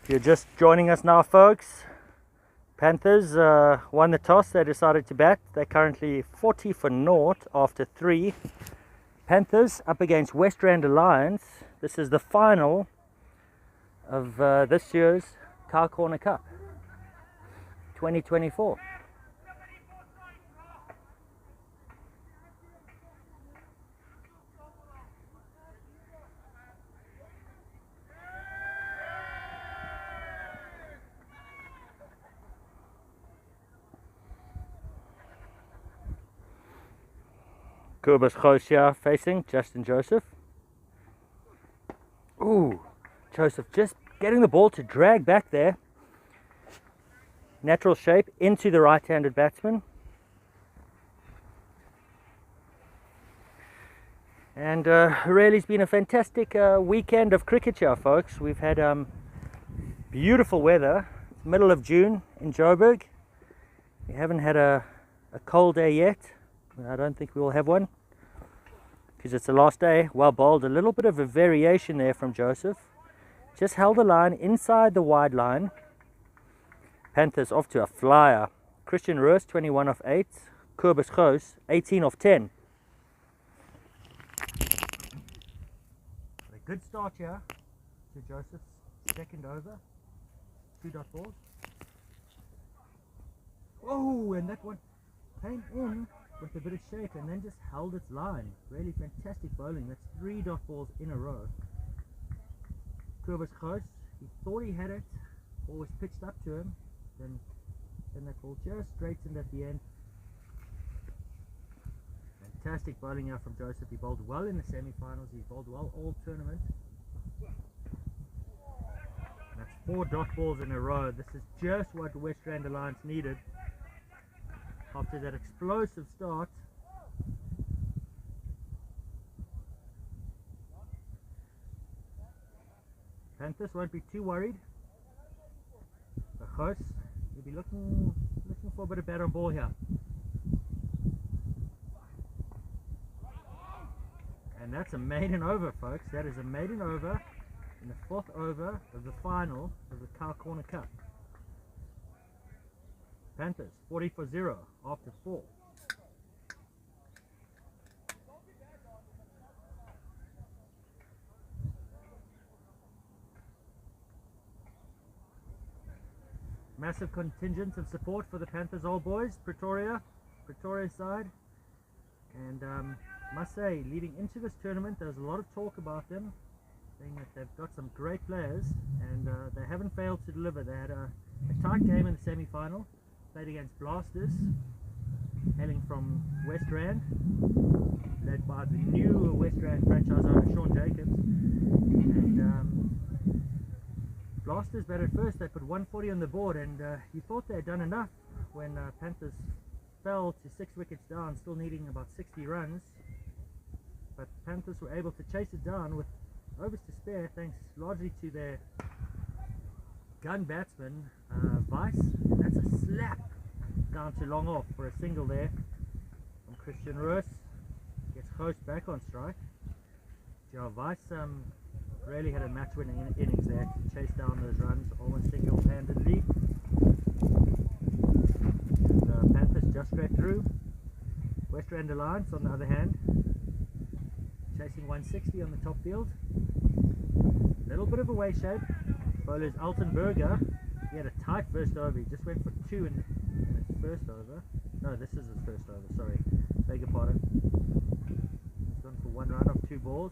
If you're just joining us now, folks, Panthers won the toss. They decided to bat. They're currently 40 for naught after 3. Panthers up against Westrand Alliance. This is the final of this year's Cow Corner Cup 2024. Kobus Gosia facing Justin Joseph. Ooh, Joseph just getting the ball to drag back there. Natural shape into the right-handed batsman. And really it's been a fantastic weekend of cricket here, folks. We've had beautiful weather. It's middle of June in Joburg. We haven't had a cold day yet. I don't think we will have one because it's the last day. Well bowled, a little bit of a variation there from Joseph. Just held the line inside the wide line. Panthers off to a flyer. Christian Roos 21 off 8. Kobus Goos 18 off 10. A good start here to Joseph's second over. 2 dot balls. Oh, and that one came in with a bit of shape and then just held its line. Really fantastic bowling. That's 3 dot balls in a row. Kobus Goos, he thought he had it, always pitched up to him, then that ball just straightened at the end. Fantastic bowling out from Joseph. He bowled well in the semi-finals, he bowled well all tournament. That's 4 dot balls in a row. This is just what the Westrand Alliance needed. After that explosive start, Panthers won't be too worried. The host will be looking for a bit of bat on ball here. And that's a maiden over, folks. That is a maiden over in the 4th over of the final of the Cow Corner Cup. Panthers 40 for 0 after 4. Massive contingent of support for the Panthers old boys, Pretoria side. And must say, leading into this tournament, there was a lot of talk about them, saying that they've got some great players, and they haven't failed to deliver. They had a tight game in the semi-final. Played against Blasters, hailing from Westrand, led by the new Westrand franchise owner Sean Jacobs. And Blasters batted first. They put 140 on the board, and you thought they had done enough when Panthers fell to 6 wickets down, still needing about 60 runs. But Panthers were able to chase it down with overs to spare, thanks largely to their gun batsman Vice, and that's a slap down to long off for a single there from Christian Roos. Gets Goos back on strike. Yeah, Vice really had a match-winning innings there to chase down those runs almost single-handedly. The Panthers just scraped through. Westrand Alliance, on the other hand, chasing 160 on the top field. Little bit of a way shape. Bowler's Alton Berger, he had a tight first over. He just went for 2 in his first over. No, this is his first over, sorry. Beg your pardon. He's gone for 1 run off 2 balls.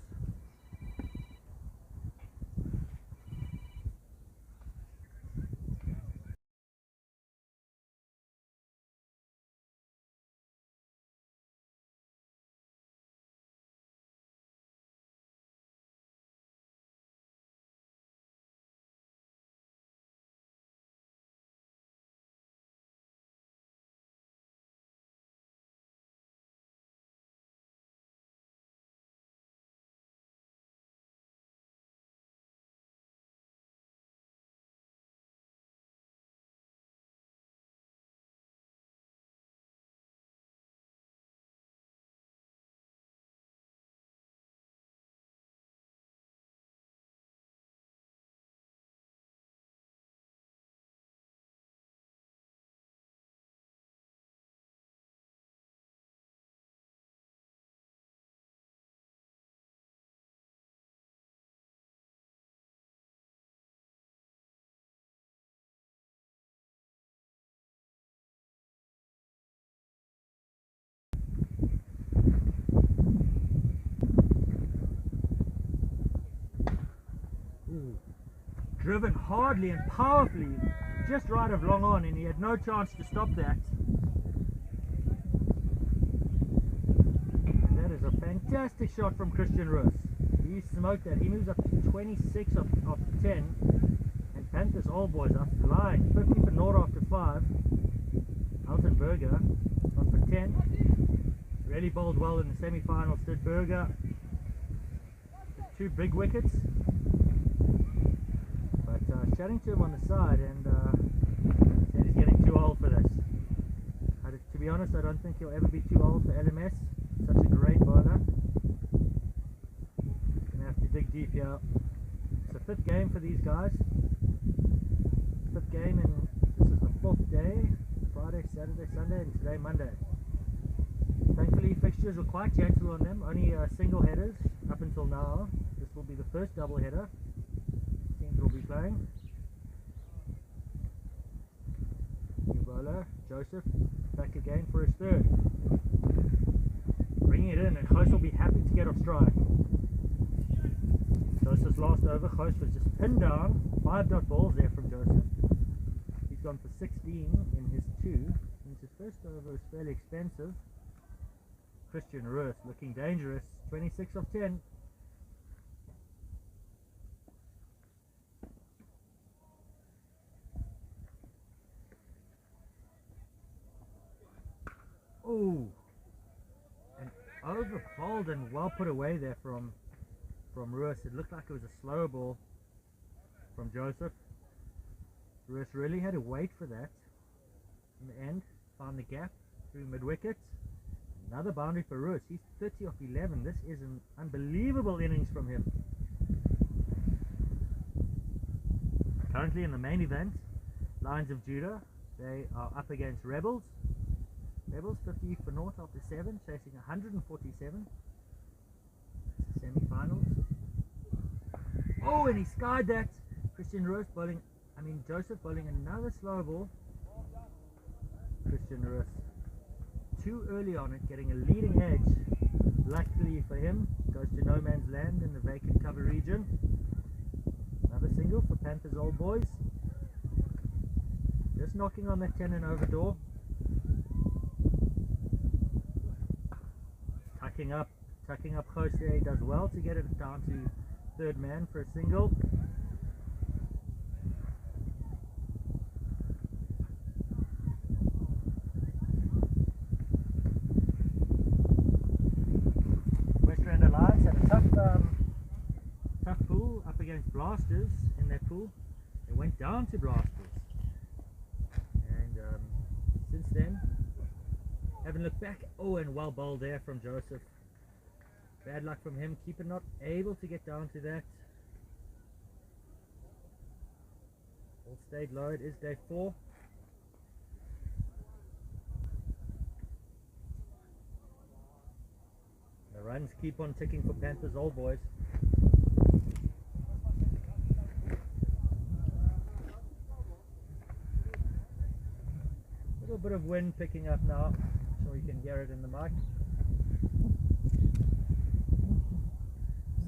driven hardly and powerfully just right of long on, and he had no chance to stop that. That is a fantastic shot from Christian Roos. He smoked that. He moves up to 26 of 10, and Panthers All Boys are flying. 50 for naught after 5. Altenberger on for 10. Really bowled well in the semi-final. Stood Berger. 2 big wickets. But chatting to him on the side, and said he's getting too old for this. To be honest, I don't think he'll ever be too old for LMS. Such a great bowler. Gonna have to dig deep here. It's the 5th game for these guys. 5th game, and this is the 4th day. Friday, Saturday, Sunday, and today Monday. Thankfully, fixtures were quite gentle on them. Only single headers up until now. This will be the first double header teams will be playing. New bowler, Joseph, back again for his 3rd. Bringing it in, and Ghost will be happy to get off strike. Joseph's last over, Ghost was just pinned down. 5 dot balls there from Joseph. He's gone for 16 in his 2. And his first over is fairly expensive. Christian Roos looking dangerous. 26 of 10. Oh, and over bowled and well put away there from Roos. It looked like it was a slow ball from Joseph. Roos really had to wait for that. In the end, found the gap through mid-wicket. Another boundary for Roos. He's 30 off 11. This is an unbelievable innings from him. Currently in the main event, Lions of Judah, they are up against Rebels. Rebels 50 for naught after 7, chasing 147. Semi-finals. Oh, and he skied that. Christian Roos bowling, Joseph bowling another slow ball. Christian Roos too early on it, getting a leading edge. Luckily for him, goes to no man's land in the vacant cover region. Another single for Panthers Old Boys. Just knocking on that 10 and over door. Tucking up close there. He does well to get it down to 3rd man for a single. Westrand Alliance had a tough pool up against Blasters in that pool. They went down to Blasters, and since then haven't looked back. Oh, and well bowled there from Joseph. Bad luck from him. Keeper not able to get down to that. All stayed low. It is day 4. The runs keep on ticking for Panthers Old Boys. A little bit of wind picking up now. So you can hear it in the mic.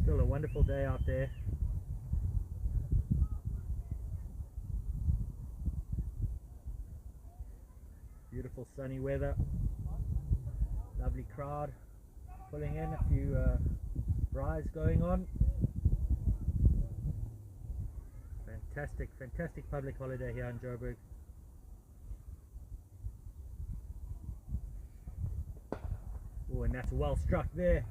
Still a wonderful day out there. Beautiful sunny weather. Lovely crowd pulling in. A few braais going on. Fantastic public holiday here in Joburg. Oh, and that's well struck there.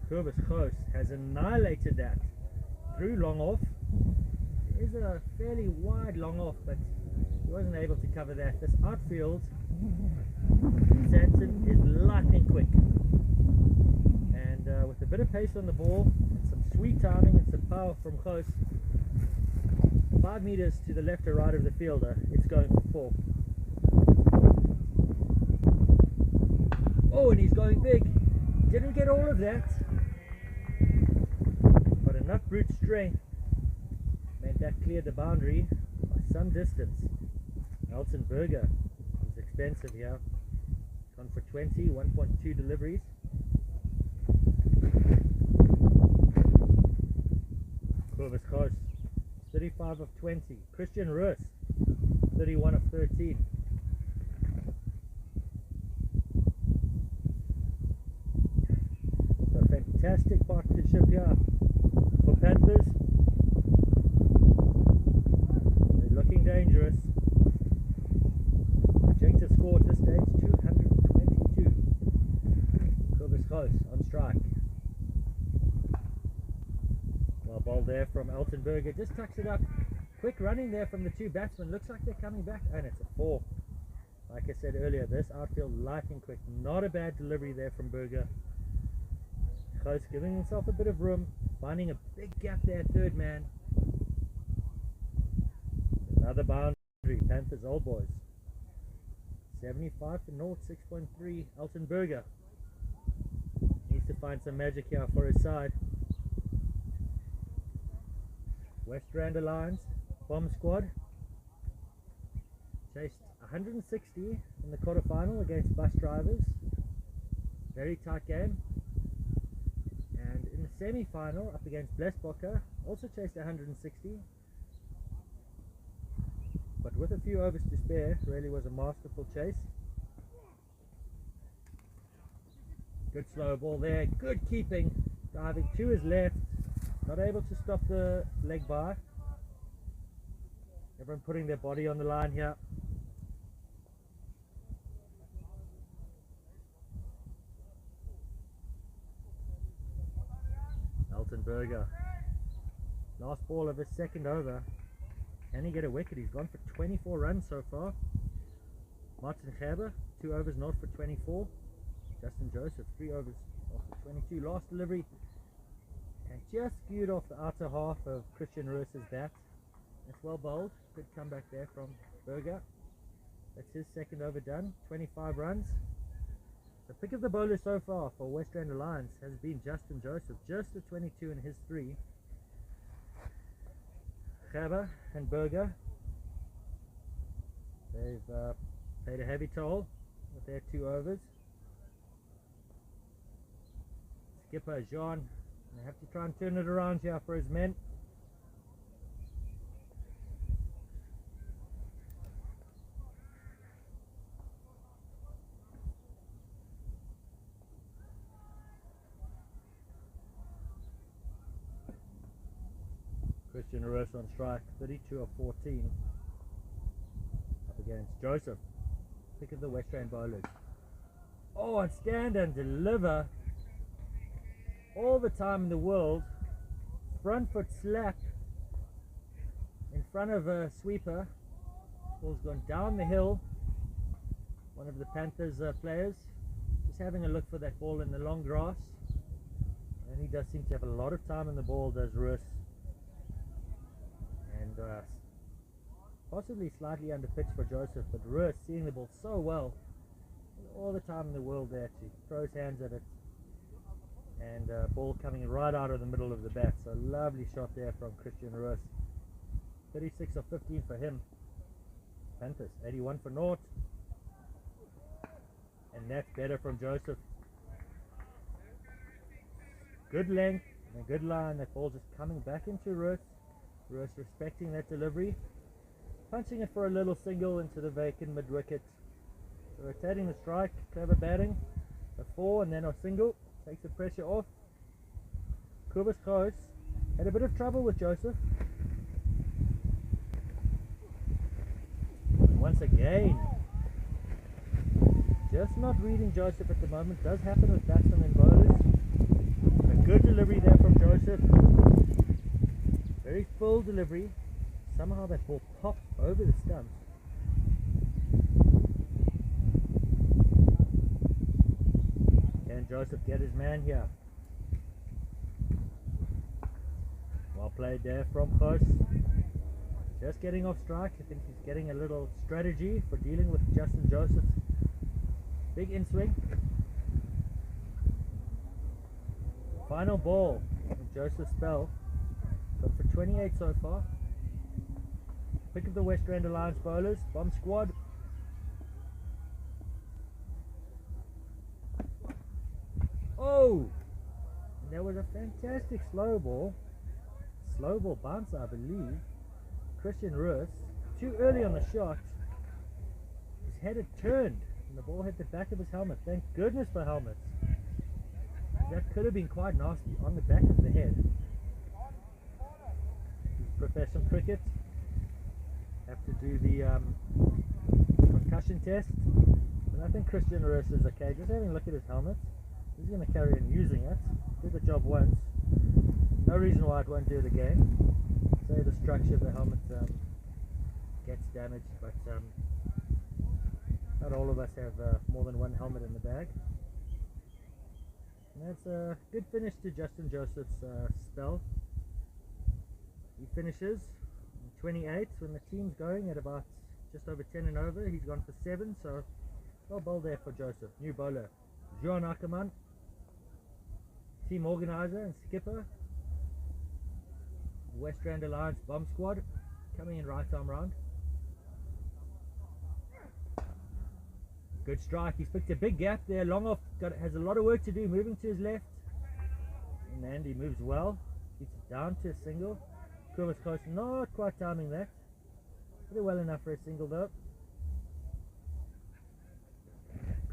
Curvis Ghost has annihilated that through long off. It is a fairly wide long off, but he wasn't able to cover that. This outfield, Sanson is lightning quick, and with a bit of pace on the ball and some sweet timing and some power from Ghost, 5 meters to the left or right of the fielder, it's going for 4. Oh, and he's going big. Didn't get all of that, but enough brute strength meant that cleared the boundary by some distance. Altenberger is expensive here. Gone for 20, 1.2 deliveries. Curvis close. 35 of 20. Christian Russ, 31 of 13. So a fantastic partnership here for Panthers. They're looking dangerous. Projected score at this stage 222. Curvis close on strike. Well, ball there from Altenberger, just tucks it up. Quick running there from the two batsmen. Looks like they're coming back, and it's a 4. Like I said earlier, this outfield lightning quick. Not a bad delivery there from Berger. Close, giving himself a bit of room, finding a big gap there, third man. Another boundary, Panthers old boys. 75 to 0, 6.3. Altenberger needs to find some magic here for his side. Westrand Alliance, bomb squad, chased 160 in the quarterfinal against bus drivers. Very tight game. And in the semi-final up against Blesbocker, also chased 160. But with a few overs to spare, really was a masterful chase. Good slow ball there, good keeping, diving to his left. Not able to stop the leg by. Everyone putting their body on the line here. Altenberger. Last ball of his second over. Can he get a wicket? He's gone for 24 runs so far. Martin Gerber, 2 overs not for 24. Justin Joseph, 3 overs for 22. Last delivery. And just skewed off the outer half of Christian Russ's bat. That's well bowled. Good comeback there from Berger. That's his second over done. 25 runs. The pick of the bowler so far for Westrand Alliance has been Justin Joseph. Just a 22 in his 3. Gerber and Berger. They've paid a heavy toll with their 2 overs. Skipper Jean. They have to try and turn it around here for his men. Christian Russ on strike, 32 of 14. Up against Joseph. Pick of the Westrand bowlers. Oh, and stand and deliver. All the time in the world. Front foot slap in front of a sweeper. Ball's gone down the hill. One of the Panthers players just having a look for that ball in the long grass, and he does seem to have a lot of time in the ball, does Russ, and possibly slightly under pitch for Joseph, but Russ seeing the ball so well, all the time in the world there to throw his hands at it. And ball coming right out of the middle of the bat. So lovely shot there from Christian Russ. 36 of 15 for him. Panthers 81 for naught. And that's better from Joseph. Good length and a good line. That ball just coming back into Russ. Russ respecting that delivery. Punching it for a little single into the vacant mid-wicket. So rotating the strike. Clever batting. A 4 and then a single. Takes the pressure off. Curvis close. Had a bit of trouble with Joseph. Once again, just not reading Joseph at the moment. Does happen with batsmen and bowlers. A good delivery there from Joseph. Very full delivery. Somehow that ball popped over the stumps. Can Joseph get his man here? Well played there from close. Just getting off strike. I think he's getting a little strategy for dealing with Justin Joseph's big in swing. Final ball from Joseph Spell. Got for 28 so far. Pick of the Westrand Alliance bowlers. Bomb squad. Oh! And that was a fantastic slow ball. slow ball bouncer, I believe. Christian Ruiz, too early on the shot. His head had turned and the ball hit the back of his helmet. Thank goodness for helmets. That could have been quite nasty on the back of the head. Professional cricket. Have to do the concussion test. But I think Christian Ruiz is okay. Just having a look at his helmet. He's going to carry on using it. Did the job once. No reason why it won't do it again. Say the structure of the helmet gets damaged, but not all of us have more than one helmet in the bag. And that's a good finish to Justin Joseph's spell. He finishes 28 when the team's going at about just over 10 and over. He's gone for 7, so well bowled there for Joseph. New bowler, Juan Ackerman, team organizer and skipper. Westrand Alliance bomb squad coming in right arm round. Good strike. He's picked a big gap there. Long off, has a lot of work to do, moving to his left. And he moves well. Keeps it down to a single. Kurvis close, not quite timing that. Pretty well enough for a single though.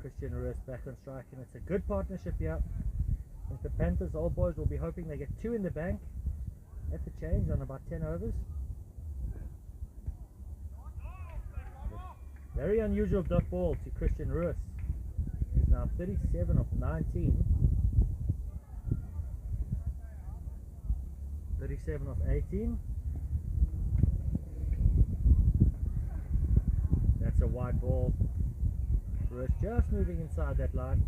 Christian Ruiz back on strike, and it's a good partnership here. I think the Panthers old boys will be hoping they get 2 in the bank at the change on about 10 overs. Very unusual dot ball to Christian Ruiz. He's now 37 of 19. 37 of 18. That's a wide ball. Ruiz just moving inside that line.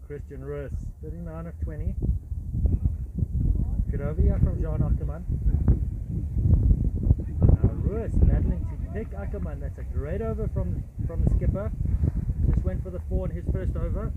Christian Ruiz, 39 of 20. Good over here from Juan Ackerman. Now Ruiz battling to pick Ackerman. That's a great over from the skipper. Just went for the 4 in his first over.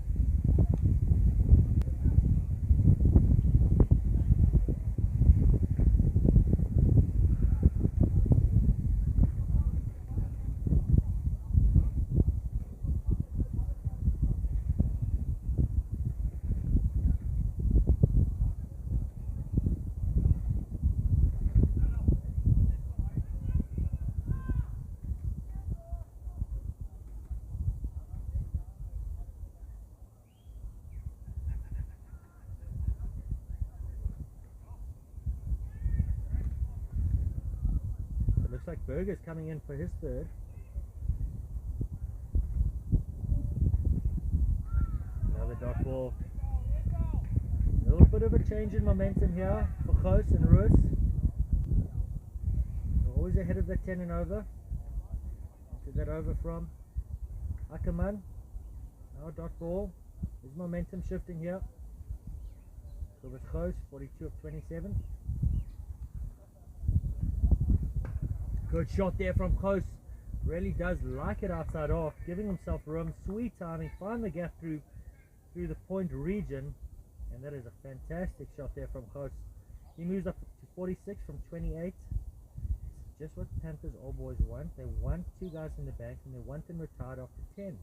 Looks like Berger's coming in for his third. Another dot ball. A little bit of a change in momentum here for Gous and Ruiz. They're always ahead of the 10 and over. Did that over from Ackerman. Now dot ball. There's momentum shifting here. So with Gous, 42 of 27. Good shot there from Gous. Really does like it outside off, giving himself room. Sweet timing. Find the gap through the point region, and that is a fantastic shot there from Gous. He moves up to 46 from 28. It's just what Panthers old boys want. They want 2 guys in the bank, and they want them retired after 10.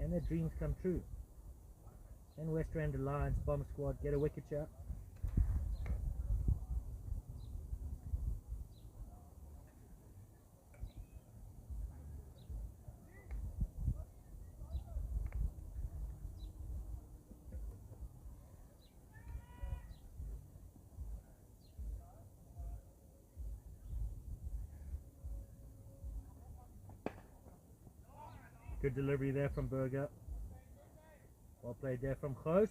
And their dreams come true. And Westrand Alliance bomb squad get a wicket shot. Good delivery there from Berger. Well played there from Ghoos.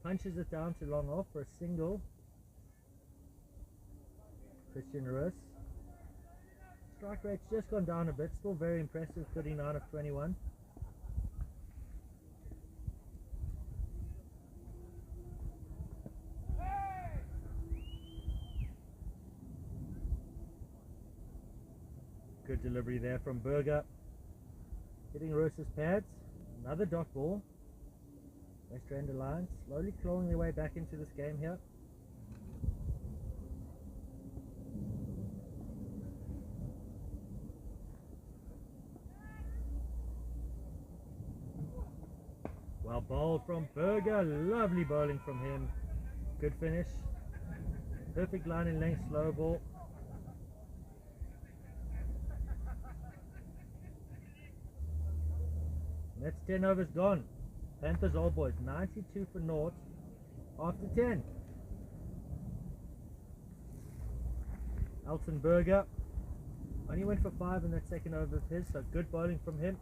Punches it down to long off for a single. Christian Ruiz. Strike rate's just gone down a bit. Still very impressive, 39 of 21. Good delivery there from Berger. Hitting Ruiz's pads. Another dot ball. Westrand Alliance slowly clawing their way back into this game here. Well bowled from Berger. Lovely bowling from him. Good finish. Perfect line and length slow ball. And that's 10 overs gone. Panthers All Boys 92 for naught after 10. Elton Berger only went for 5 in that second over of his, so good bowling from him.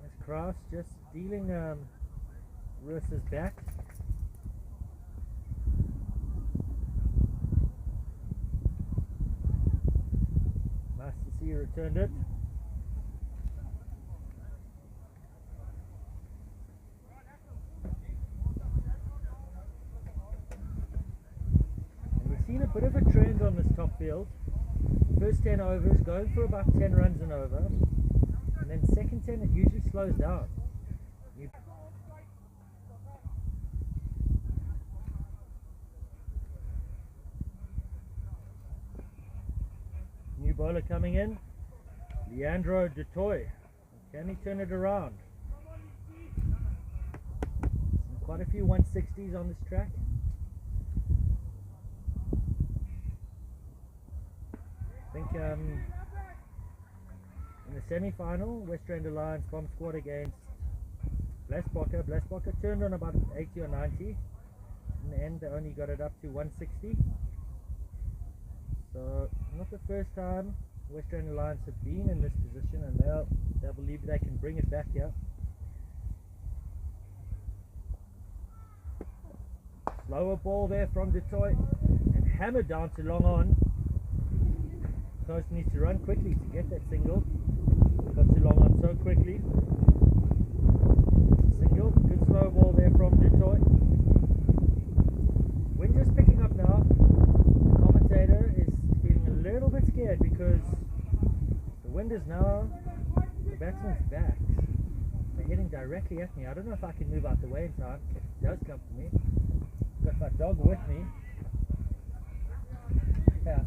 Nice cross, just dealing Ruiz's back. Nice to see he returned it. And we've seen a bit of a trend on this top field. First 10 overs going for about 10 runs an over, and then second 10 it usually slows down. New bowler coming in, Leandro Dutoy. Can he turn it around? Quite a few 160s on this track. I think in the semi-final, Westrand Alliance bomb squad against Blasbokker. Blasbokker turned on about 80 or 90. In the end, they only got it up to 160. So, not the first time Westrand Alliance have been in this position, and they'll believe they can bring it back here. Slower ball there from Detroit, and hammered down to long on. Coast needs to run quickly to get that single. Got to long on so quickly. Single, good slow ball there from Detroit. Wind just picking up now. The commentator is feeling a little bit scared because the wind is now the batsman's back. They're heading directly at me. I don't know if I can move out the way in time if it does come for me. Got my dog with me. Yeah.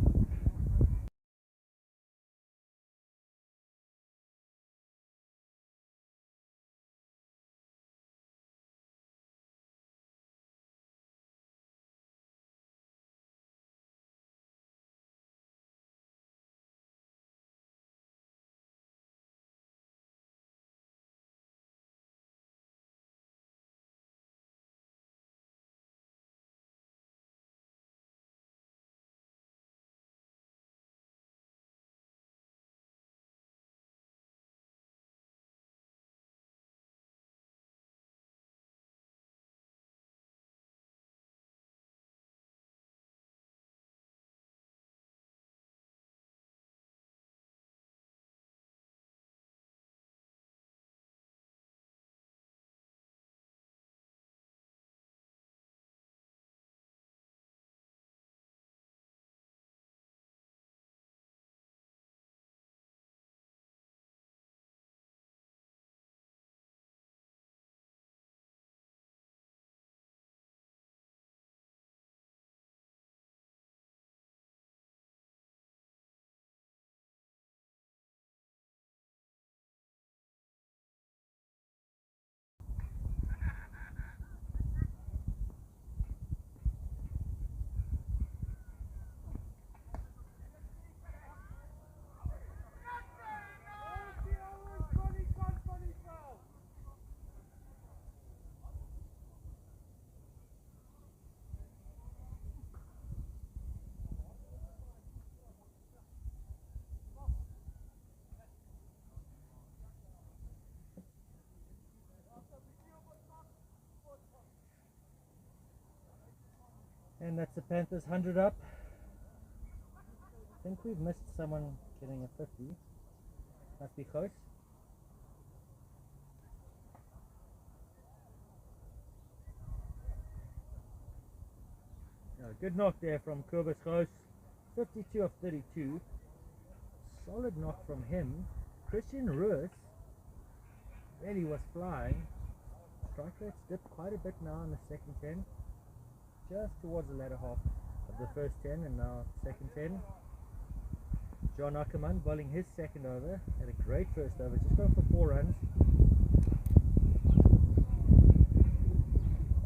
And that's the Panthers 100 up. I think we've missed someone getting a 50. Must be close. Good knock there from Kobus Roos. 52 of 32. Solid knock from him. Christian Roos really was flying. Strike rates dipped quite a bit now in the second 10. Just towards the latter half of the first 10 and now second 10. John Ackerman bowling his second over. Had a great first over, just going for 4 runs.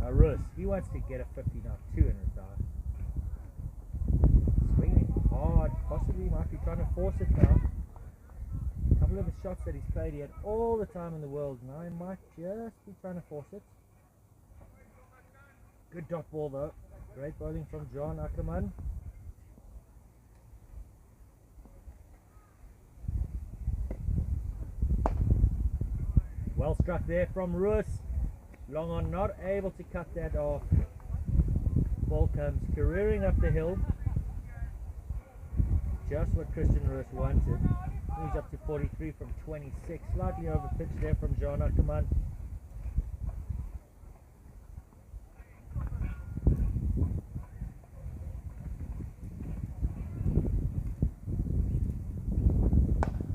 Now Roos, he wants to get a 50 now, 2 in retire. Swinging hard, possibly might be trying to force it now. A couple of the shots that he's played, he had all the time in the world. Now he might just be trying to force it. Good dot ball though. Great bowling from John Ackerman. Well struck there from Roos. Long on, not able to cut that off. Ball comes careering up the hill. Just what Christian Roos wanted. Moves up to 43 from 26. Slightly over pitch there from John Ackerman.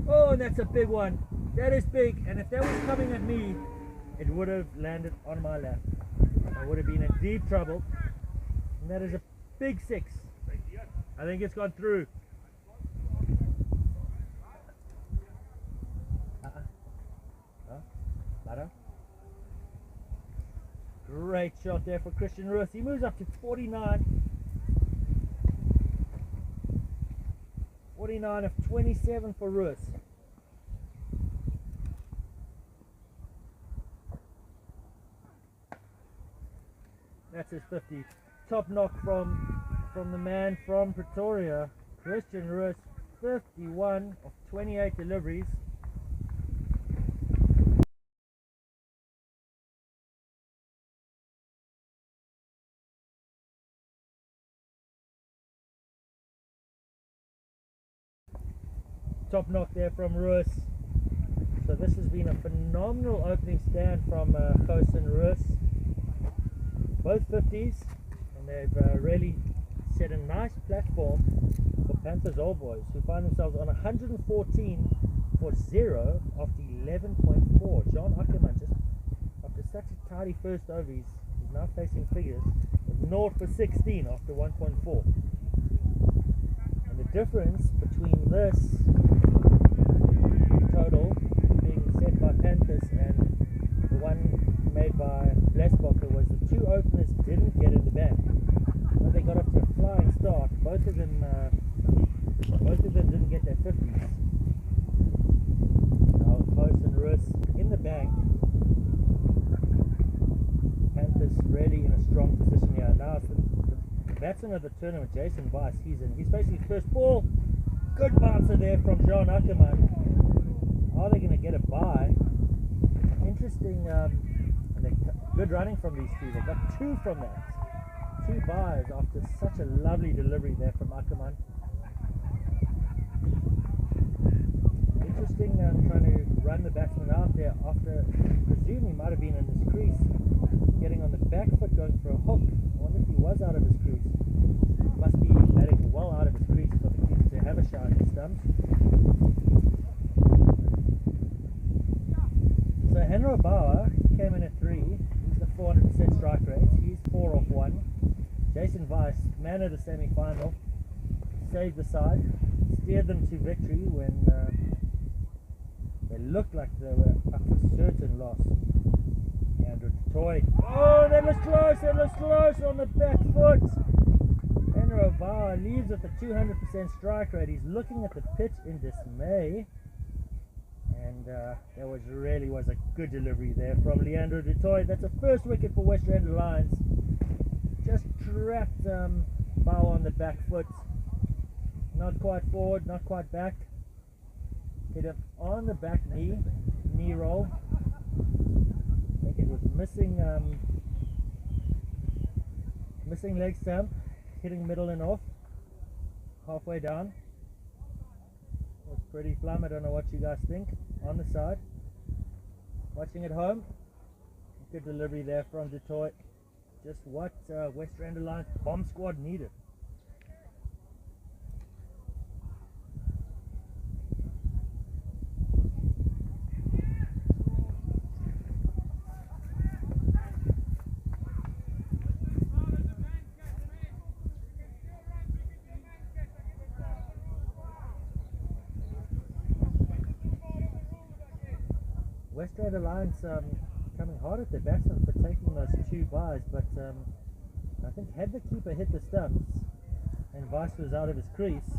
Oh, and that's a big one. That is big, and if that was coming at me, it would have landed on my lap. I would have been in deep trouble. And that is a big 6. I think it's gone through. Great shot there for Christian Roos. He moves up to 49. 49 of 27 for Roos. That's his 50. Top knock from the man from Pretoria, Christian Roos. 51 of 28 deliveries. Top knock there from Roos. So this has been a phenomenal opening stand from Kobus and Roos. Both 50s, and they've really set a nice platform for Panthers Old Boys, who find themselves on 114 for 0 after 11.4. John Ackerman, just after such a tidy first over, he's now facing figures of 0 for 16 after 1.4. And the difference between this total being set by Panthers and the one made by Blesbocker was the 2 openers didn't get in the bag. But they got up to a flying start. Both of them didn't get their 50s. Now Kobus and Roos in the bag. Panthers really in a strong position here. Now it's the batsman of the tournament, Jason Weiss. He's facing his first ball. Good bouncer there from John Ackerman. Are they going to get a bye? Interesting. Good running from these two. They got 2 from that. 2 byes after such a lovely delivery there from Ackerman. Interesting trying to run the batsman out there after, presume he might have been in his crease, getting on the back foot going for a hook. I wonder if he was out of his crease. Must be batting well out of his crease for the keeper to have a shot at his stumps. So Henry Bauer came in at 3. He's the 400% strike rate. He's 4 off 1. Jason Weiss, man of the semi-final, saved the side, steered them to victory when they looked like they were up for certain loss. Andrew Toy. Oh, that was close on the back foot. Henry Bauer leaves with a 200% strike rate. He's looking at the pitch in dismay. And that really was a good delivery there from Leandro du Toit. That's a first wicket for Westrand Lions. Just trapped Bauer on the back foot. Not quite forward, not quite back. Hit him on the back knee roll. I think it was missing leg stump. hitting middle and off, halfway down. It's pretty plumb. I don't know what you guys think. On the side, watching at home, good delivery there from Detroit. Just what Westrand Alliance bomb squad needed. Westrand Alliance coming hard at the batsman for taking those 2 byes, but I think had the keeper hit the stumps and Vice was out of his crease,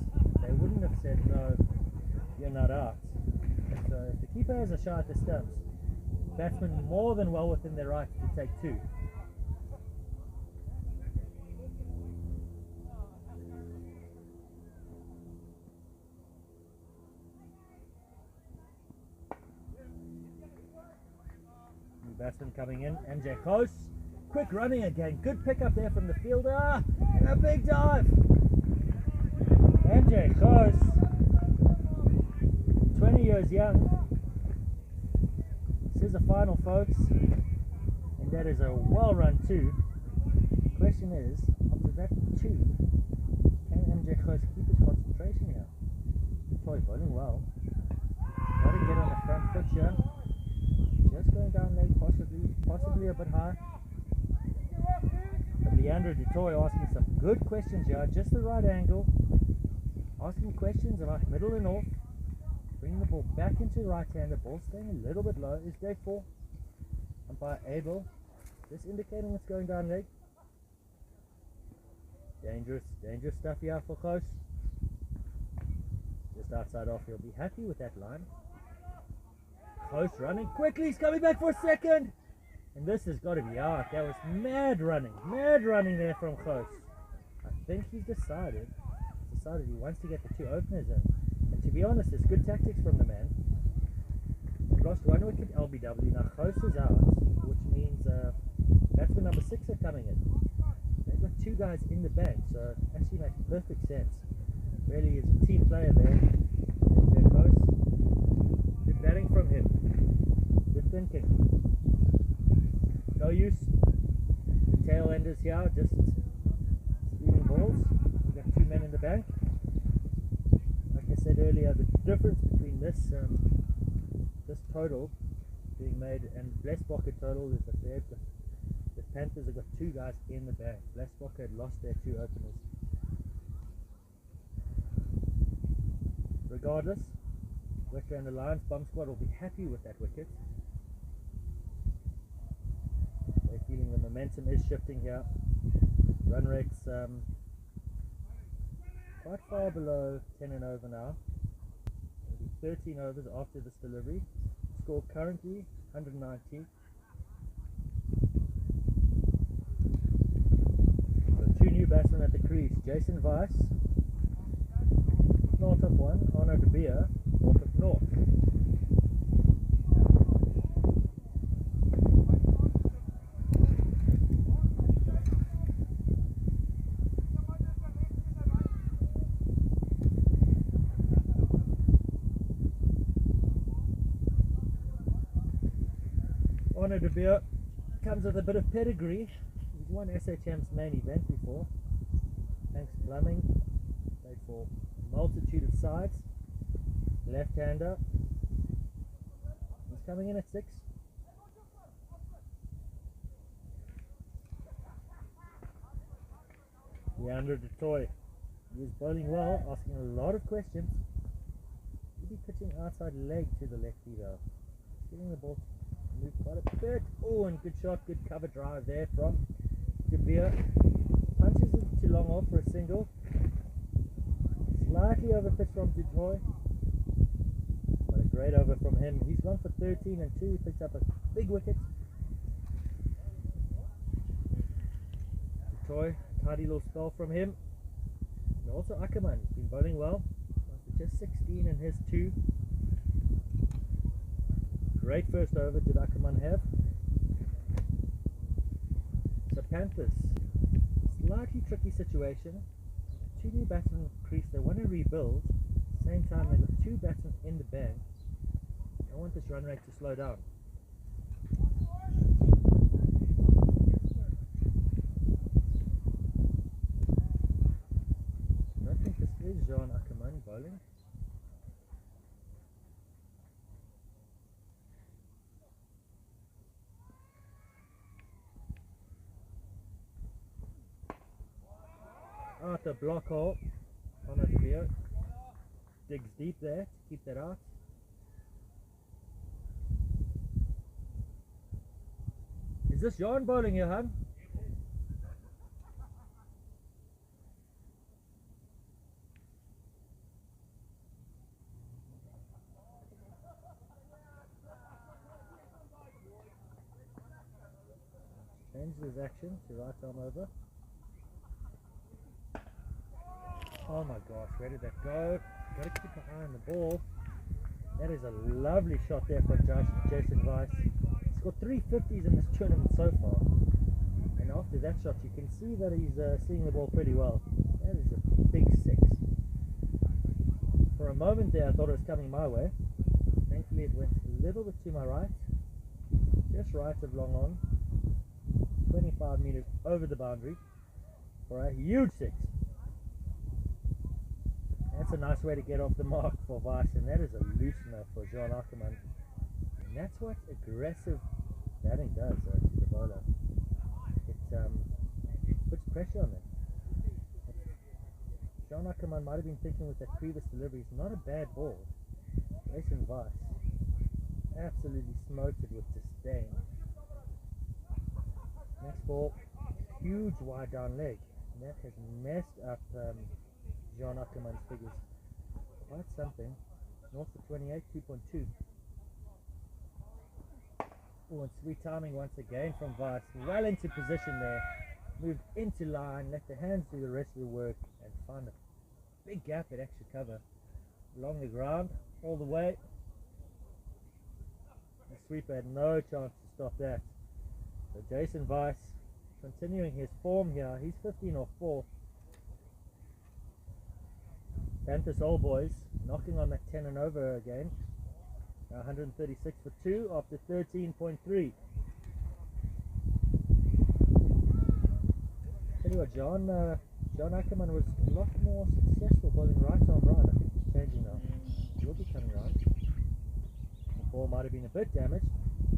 they wouldn't have said no, you're not out. So if the keeper has a shot at the stumps, batsman more than well within their right to take 2. Westrand coming in, MJ close, quick running again, good pick up there from the fielder, and a big dive. MJ close, 20 years young. This is the final, folks, and that is a well run 2. The question is, after that 2, can MJ close keep his concentration here? Probably bowling well. Got to get on the front foot here. Just going down leg, possibly a bit high. But Leandro Detroit asking some good questions here, just the right angle. Asking questions about middle and off. Bringing the ball back into right-hander, ball staying a little bit low. Is day 4. Umpire Abel, just indicating it's going down leg. Dangerous stuff here for close. Just outside off, he'll be happy with that line. Close running quickly, he's coming back for a second, and this has got to be out. That was mad running there from Close. I think he's decided he wants to get the 2 openers in, and to be honest, it's good tactics from the man. We've lost 1 wicket LBW, now Close is out, which means batsman number 6 are coming in. They've got 2 guys in the bank, so it actually makes perfect sense. Really is a team player there. They're close. Good batting from him. Good thinking. No use. The tail enders here, just stealing balls. We've got 2 men in the bank. Like I said earlier, the difference between this total being made and Blesbokker total is that the Panthers have got 2 guys in the bank. Blesbokker had lost their 2 openers. Regardless, Westrand Alliance bomb squad will be happy with that wicket. They're feeling the momentum is shifting here. Run rates quite far below 10 and over now. It'll be 13 overs after this delivery. Score currently 190. So 2 new batsmen at the crease. Jason Weiss, north of 1, Arno de Beer, north of north. Arno de Beer comes with a bit of pedigree. He's won SHM's main event before. Thanks Plumbing. Played for multitude of sides. Left-hander. He's coming in at 6. Leandro Detroit. He's bowling well, asking a lot of questions. He'll be pitching outside leg to the lefty though. Getting the ball to move quite a bit. Oh, and good shot, good cover drive there from De Beer. Punches it too long off for a single. Slightly overpitched from Detroit. But a great over from him. He's gone for 13 and 2. He picked up a big wicket. Detroit, tidy little spell from him. And also Ackerman, he's been bowling well. Just 16 in his 2. Great first over did Ackerman have. So Panthers slightly tricky situation. Two new batsmen in the crease. They want to rebuild. At the same time, they've got two batsmen in the bank. I want this run rate to slow down. I think this is Jean Ackerman bowling. Out the block hole on a video. Digs deep there to keep that out. Is this Jean bowling, Johan? Changes his action to right arm over. Oh my gosh, where did that go? Got to keep an eye on the ball. That is a lovely shot there from Jason Weiss. He's got 350s in this tournament so far. And after that shot, you can see that he's seeing the ball pretty well. That is a big six. For a moment there, I thought it was coming my way. Thankfully, it went a little bit to my right. Just right of long on. 25 meters over the boundary for a huge six. That's a nice way to get off the mark for Weiss, and that is a loosener for Jean Ackerman. And that's what aggressive batting does to the bowler. It puts pressure on them. Jean Ackerman might have been thinking with that previous delivery, it's not a bad ball. Jason Weiss absolutely smoked it with disdain. Next ball, huge wide down leg. And that has messed up Jean Ackerman's figures. Quite something. North of 28, 2.2. Oh, and sweet timing once again from Weiss. Well into position there. Moved into line, let the hands do the rest of the work, and found a big gap at extra cover. Along the ground, all the way. The sweeper had no chance to stop that. So Jason Weiss continuing his form here. He's 15 off 4. Panthers All Boys knocking on that 10 and over again. 136 for 2 after 13.3. Tell you what, John Ackerman was a lot more successful bowling right arm right. I think he's changing now. He will be coming around. The ball might have been a bit damaged.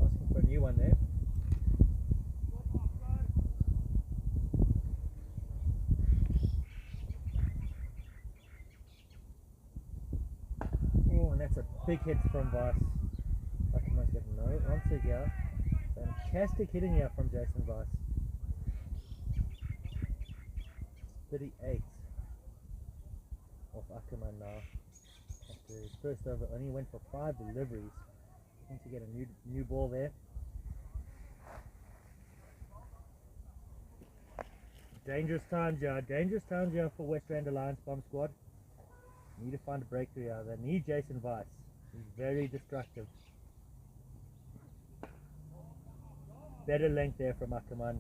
Asking for a new one there. Oh, and that's a big hit from Weiss. Ackerman's got no answer here. Fantastic hitting here from Jason Weiss. 38 of Ackerman now. After his first over, only went for 5 deliveries. Looking to get a new ball there. Dangerous times here for Westrand Alliance Bomb Squad. Need to find a breakthrough here. They need Jason Weiss. He's very destructive. Better length there from Ackerman.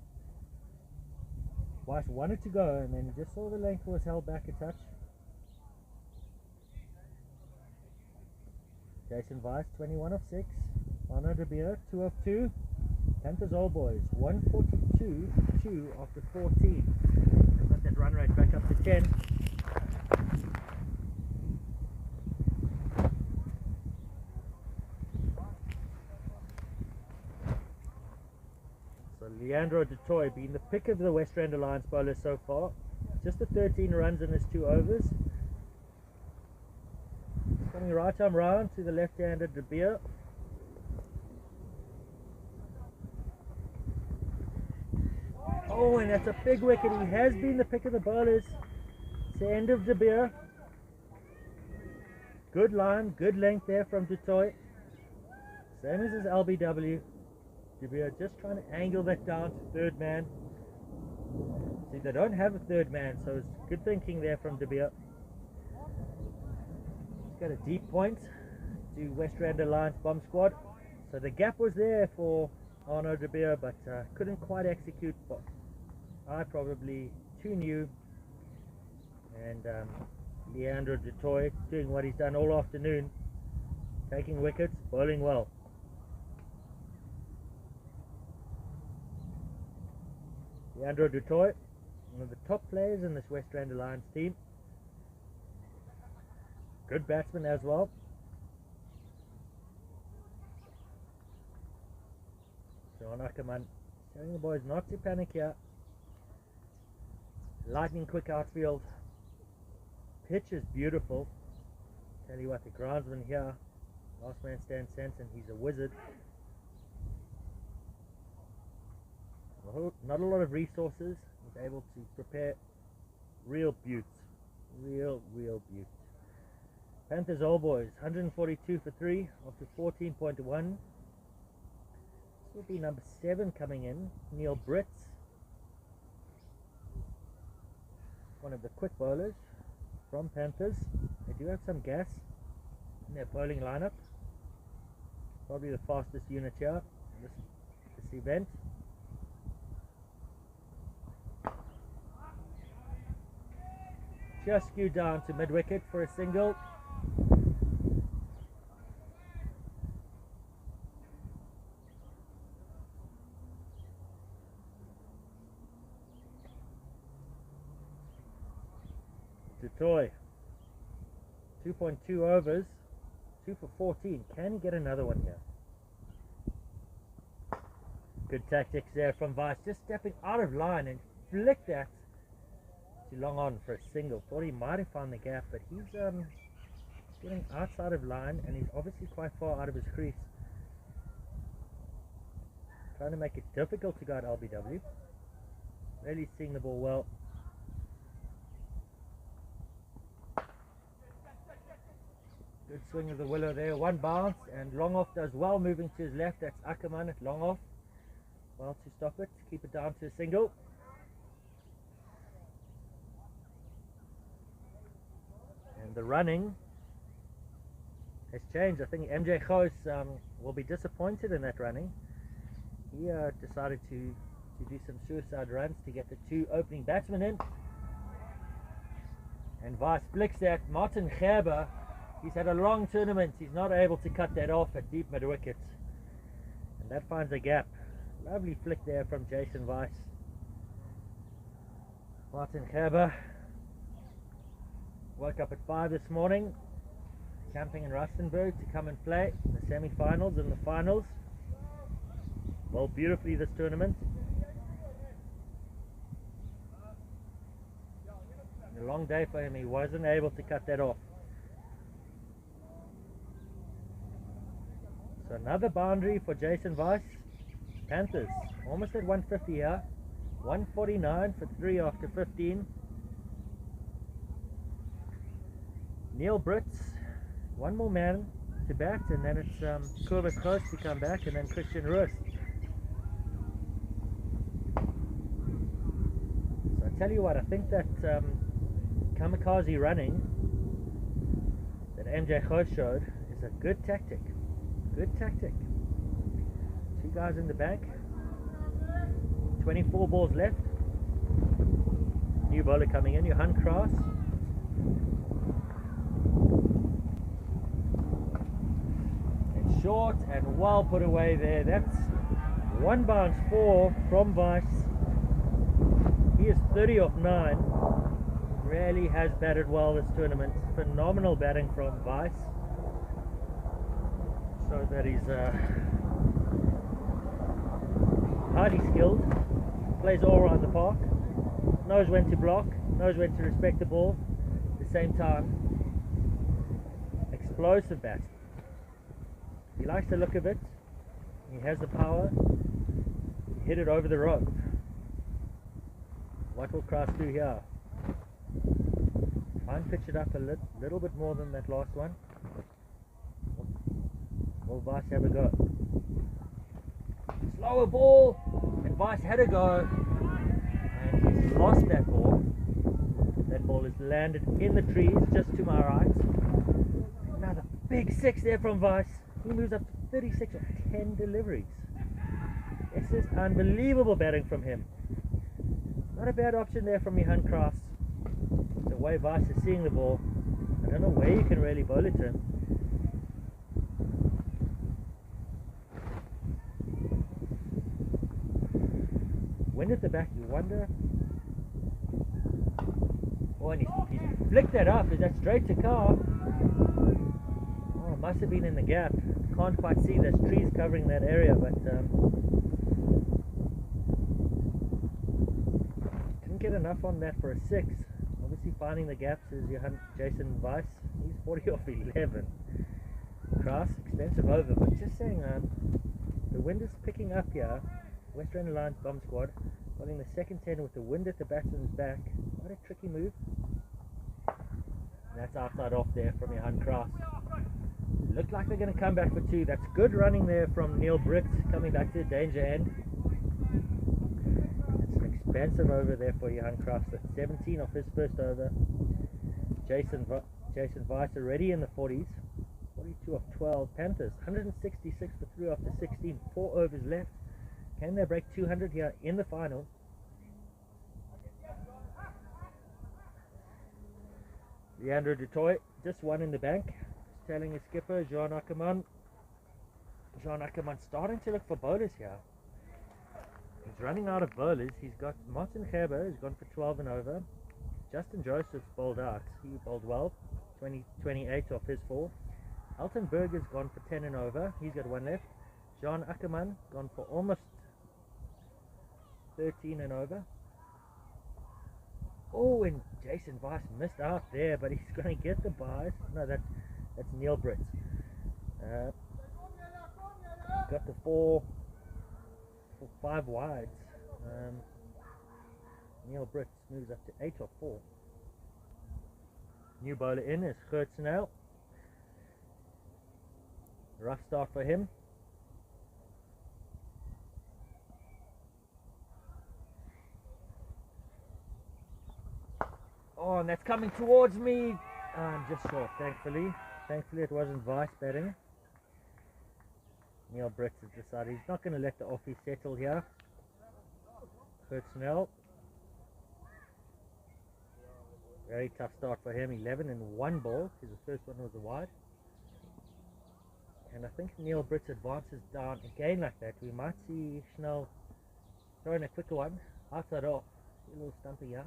Weiss wanted to go and then just saw the length was held back a touch. Jason Weiss 21 of 6. Arno de Beer 2 of 2. Panthers All Boys 142 2 after 14. Got that run rate back up to 10. So Leandro du Toit being the pick of the Westrand Alliance bowlers so far. Just the 13 runs in his 2 overs. Coming right arm round to the left-handed De Beer. Oh, and that's a big wicket. He has been the pick of the bowlers. It's the end of De Beer. Good line, good length there from Du Toit. Same as his LBW. De Beer just trying to angle that down to third man. See, they don't have a third man, so it's good thinking there from De Beer. He's got a deep point to Westrand Alliance Bomb Squad. So the gap was there for Arno de Beer, but couldn't quite execute by probably 2 new, and Leandro Dutoy doing what he's done all afternoon, taking wickets, bowling well. Leandro Dutoy, one of the top players in this Westrand Alliance team. Good batsman as well. Sean Ackerman telling the boys not to panic here. Lightning quick outfield. Pitch is beautiful. Tell you what, the groundsman here, last man stands Sanson, he's a wizard. Not a lot of resources. He's able to prepare real beauts. Real beauts. Panthers All Boys, 142 for 3 after 14.1. This will be number 7 coming in, Neil Brits. One of the quick bowlers from Panthers. They do have some gas in their bowling lineup. Probably the fastest unit here in this event. Just skewed down to mid-wicket for a single. Dutoy, 2.2 overs, 2 for 14. Can he get another one here? Good tactics there from Vice, just stepping out of line and flicked that to long on for a single. Thought he might have found the gap, but he's getting outside of line, and he's obviously quite far out of his crease. Trying to make it difficult to go at LBW. Really seeing the ball well. Good swing of the willow there, one bounce, and long off does well, moving to his left. That's Ackerman at long off. Well to stop it, keep it down to a single. And the running has changed. I think MJ Khos will be disappointed in that running. He decided to do some suicide runs to get the 2 opening batsmen in. And Vice flicks that. Martin Gerber, he's had a long tournament. He's not able to cut that off at deep mid-wicket. And that finds a gap. Lovely flick there from Jason Vice. Martin Gerber woke up at 5 this morning, camping in Rustenburg to come and play the semi-finals and the finals. Well, beautifully this tournament. A long day for him. He wasn't able to cut that off. So another boundary for Jason Vice. Panthers almost at 150 here. 149 for 3 after 15. Neil Brits, one more man to bat, and then it's Kobus Gross to come back, and then Christian Roos. So I tell you what, I think that kamikaze running that MJ Gross showed is a good tactic. Good tactic. 2 guys in the bank. 24 balls left. New bowler coming in, Johan Kraus. And short and well put away there. That's 1 bounce 4 from Vice. He is 30 off 9. Really has batted well this tournament. Phenomenal batting from Vice. So that he's highly skilled, plays all around the park, knows when to block, knows when to respect the ball, at the same time explosive bat. He likes the look of it, he has the power, he hit it over the rope. What will Kraus do here? Try and pitch it up a little bit more than that last one. Will Vice have a go? Slower ball, and Vice had a go, and he's lost that ball. That ball has landed in the trees just to my right. Another big 6 there from Vice. He moves up to 36 of 10 deliveries. This is unbelievable batting from him. Not a bad option there from your Hunt Cross. The way Vice is seeing the ball, I don't know where you can really bowl it to him. Wind at the back, you wonder. Oh, and he's flicked that up. Is that straight to Car? Oh, it must have been in the gap. Can't quite see, there's trees covering that area, but didn't get enough on that for a 6. Obviously finding the gaps is your Jason Weiss. He's 40 off 11. Cross, expensive over, but just saying, the wind is picking up here. Westrand Alliance bomb squad bowling the second 10 with the wind at the batsman's back. What a tricky move. And that's outside off there from your Hunt Cross. Look like they're going to come back for 2. That's good running there from Neil Britt, coming back to the danger end. It's an expensive over there for your Hunt Cross. That's 17 off his first over. Jason Weiss already in the 40s. 42 off 12. Panthers 166 for 3 after 16. 4 overs left. Can they break 200 here in the final? Leandro Dutoy just one in the bank. Just telling his skipper, Jean Ackerman. Jean Ackerman starting to look for bowlers here. He's running out of bowlers. He's got Martin Gerber, who's gone for 12 and over. Justin Joseph's bowled out. He bowled well. 28 off his 4. Alton Berger's gone for 10 and over. He's got 1 left. Jean Ackerman gone for almost 13 and over. Oh, and Jason Weiss missed out there, but he's going to get the buys. No, that's Neil Britt. Got the 5 wides. Neil Britt moves up to 8 or 4. New bowler in is Gert Snell. Rough start for him. Oh, and that's coming towards me. Just short, thankfully. Thankfully it wasn't Vice batting. Neil Britt has decided he's not going to let the offie settle here. Gert Snell. Very tough start for him. 11 and 1 ball, because the first one was a wide. And I think Neil Britt's advances down again like that. We might see Schnell throwing a quicker one. Outside off. A little stumpy here.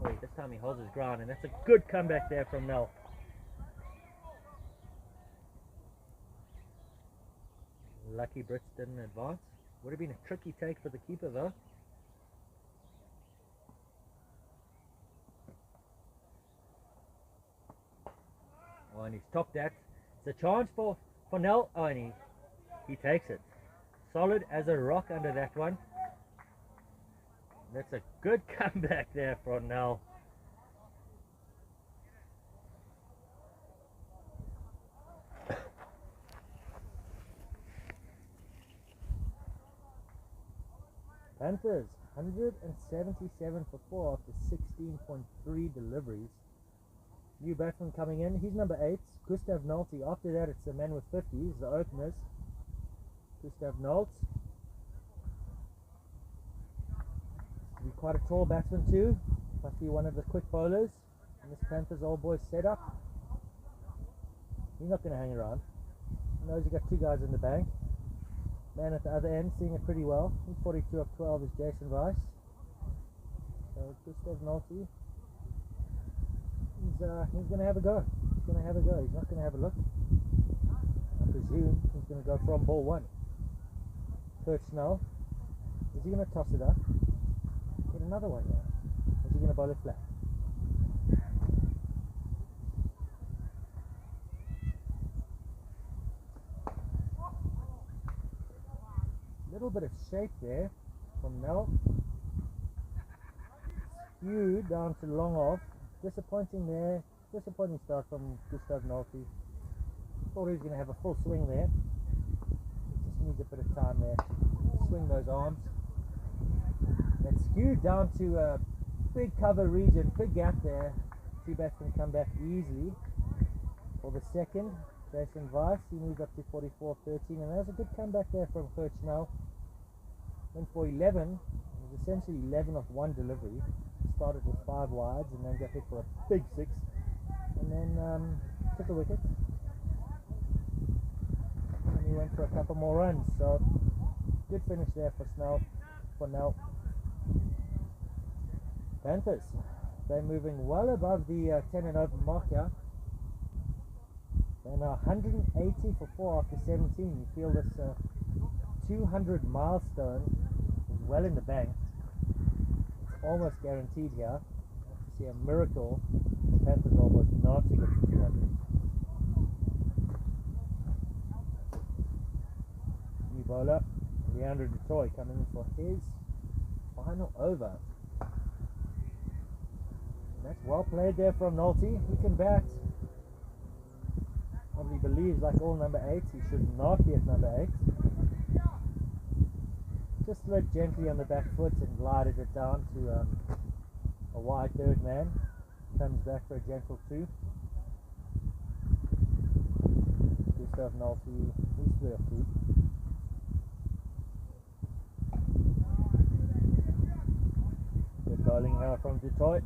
Oh, wait, this time he holds his ground, and that's a good comeback there from Mel. Lucky Brits didn't advance. Would have been a tricky take for the keeper though. Oh, and he's topped that. It's a chance for Nell. Oh, and he takes it. Solid as a rock under that one. That's a good comeback there for Nell. Panthers 177 for 4 after 16.3 deliveries. New batsman coming in. He's number 8, Gustav Nolte. After that, it's the man with 50s, the openers. Gustav Nolte. He's quite a tall batsman too. Must be one of the quick bowlers in this Panthers old boys setup. He's not going to hang around. He knows he's got 2 guys in the bank. Man at the other end seeing it pretty well. He's 42 of 12 is Jason Weiss. So Gustav Nolte. He's going to have a go. He's going to have a go. He's not going to have a look. I presume he's going to go from ball 1. Gert Snell. Is he going to toss it up? Get another one there. Is he going to bowl it flat? Little bit of shape there from Mel. Skew down to long off. Disappointing there. Disappointing start from Gustav Nolte. Thought he was going to have a full swing there. Just needs a bit of time there. Swing those arms. That skewed down to a big cover region, big gap there. 2 batsmen come back easily. For the second, Jason Weiss, he moves up to 44-13, and that was a good comeback there from Gert Snell. Went for 11, was essentially 11 off one delivery. Started with 5 wides and then got hit for a big 6. And then took a wicket. And he went for a couple more runs. So good finish there for Snell. Panthers, they're moving well above the 10 and over mark here. They're now 180 for 4 after 17. You feel this 200 milestone is well in the bank. It's almost guaranteed here. You have to see a miracle. The Panthers almost not to get to 200. New bowler, Leandro Dutoy, coming in for his final over. That's well played there from Nolte. He can bat. Probably believes, like all number 8s, he should not be at number 8. Just slid gently on the back foot and glided it down to a wide third man. Comes back for a gentle 2. Gustav Nolte, he's 3 of 2. Good bowling now from Detroit.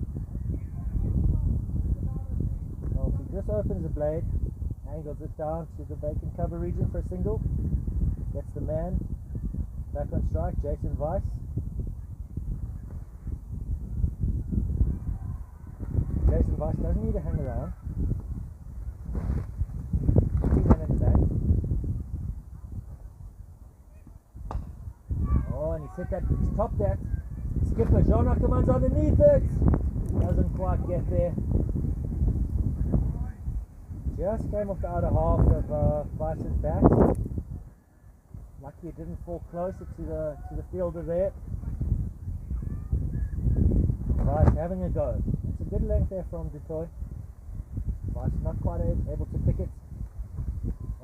Nolte just opens the blade, angles it down to the vacant cover region for a single. Gets the man back on strike, Jason Weiss. Jason Weiss doesn't need to hang around. 3 men at the back. Oh, and he's topped that. Skipper Jean Ackerman's underneath it. Doesn't quite get there. Just came off the outer half of Weiss's bat. Lucky it didn't fall closer to the fielder there. Weiss having a go. It's a good length there from Dutoy. Weiss not quite able to pick it.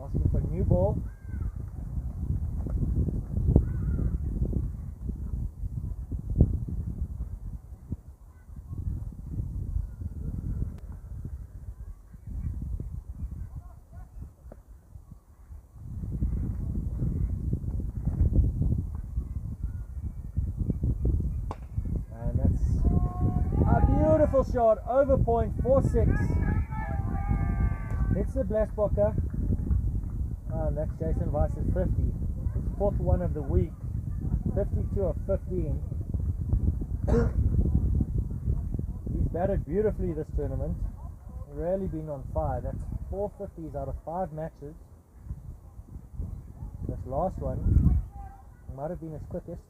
Asking for a new ball. Beautiful shot, over point, 4-6. Hits the Blasbokker. And that's Jason Weiss's 50. His 4th one of the week. 52 of 15. He's batted beautifully this tournament. Rarely been on 5. That's 4 50s out of 5 matches. This last one might have been his quickest.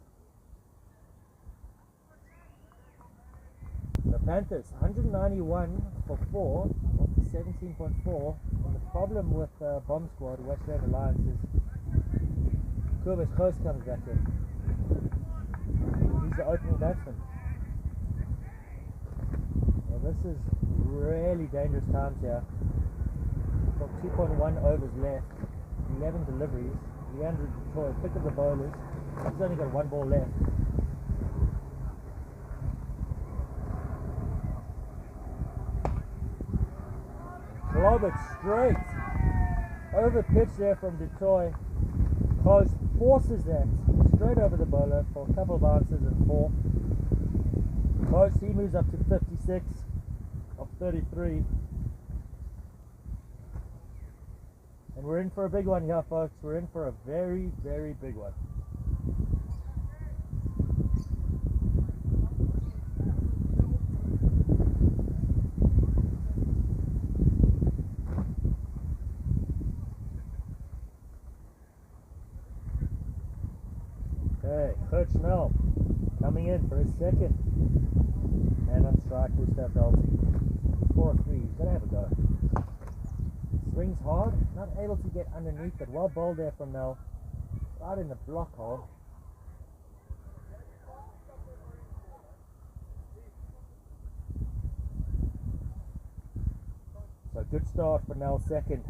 The Panthers, 191 for 4, after 17.4, and the problem with Bomb Squad, Westrand Alliance, is Kobus Gross comes back in. He's the opening batsman. Well, this is really dangerous times here. Got 2.1 overs left, 11 deliveries, Leandro Dutoy, pick of the bowlers. He's only got 1 ball left. Lob it straight. Over pitch there from Dutoy. Close forces that straight over the bowler for a couple of bounces and 4. Close, he moves up to 56 of 33. And we're in for a big one here, folks. We're in for a very, very big one. Okay, Coach Snell coming in for his 2nd. And on strike, Gustav Nolte. 4 of 3, he's going to have a go. Swings hard, not able to get underneath, but well bowled there from Nell. Right in the block hole. So good start for Nell's 2nd.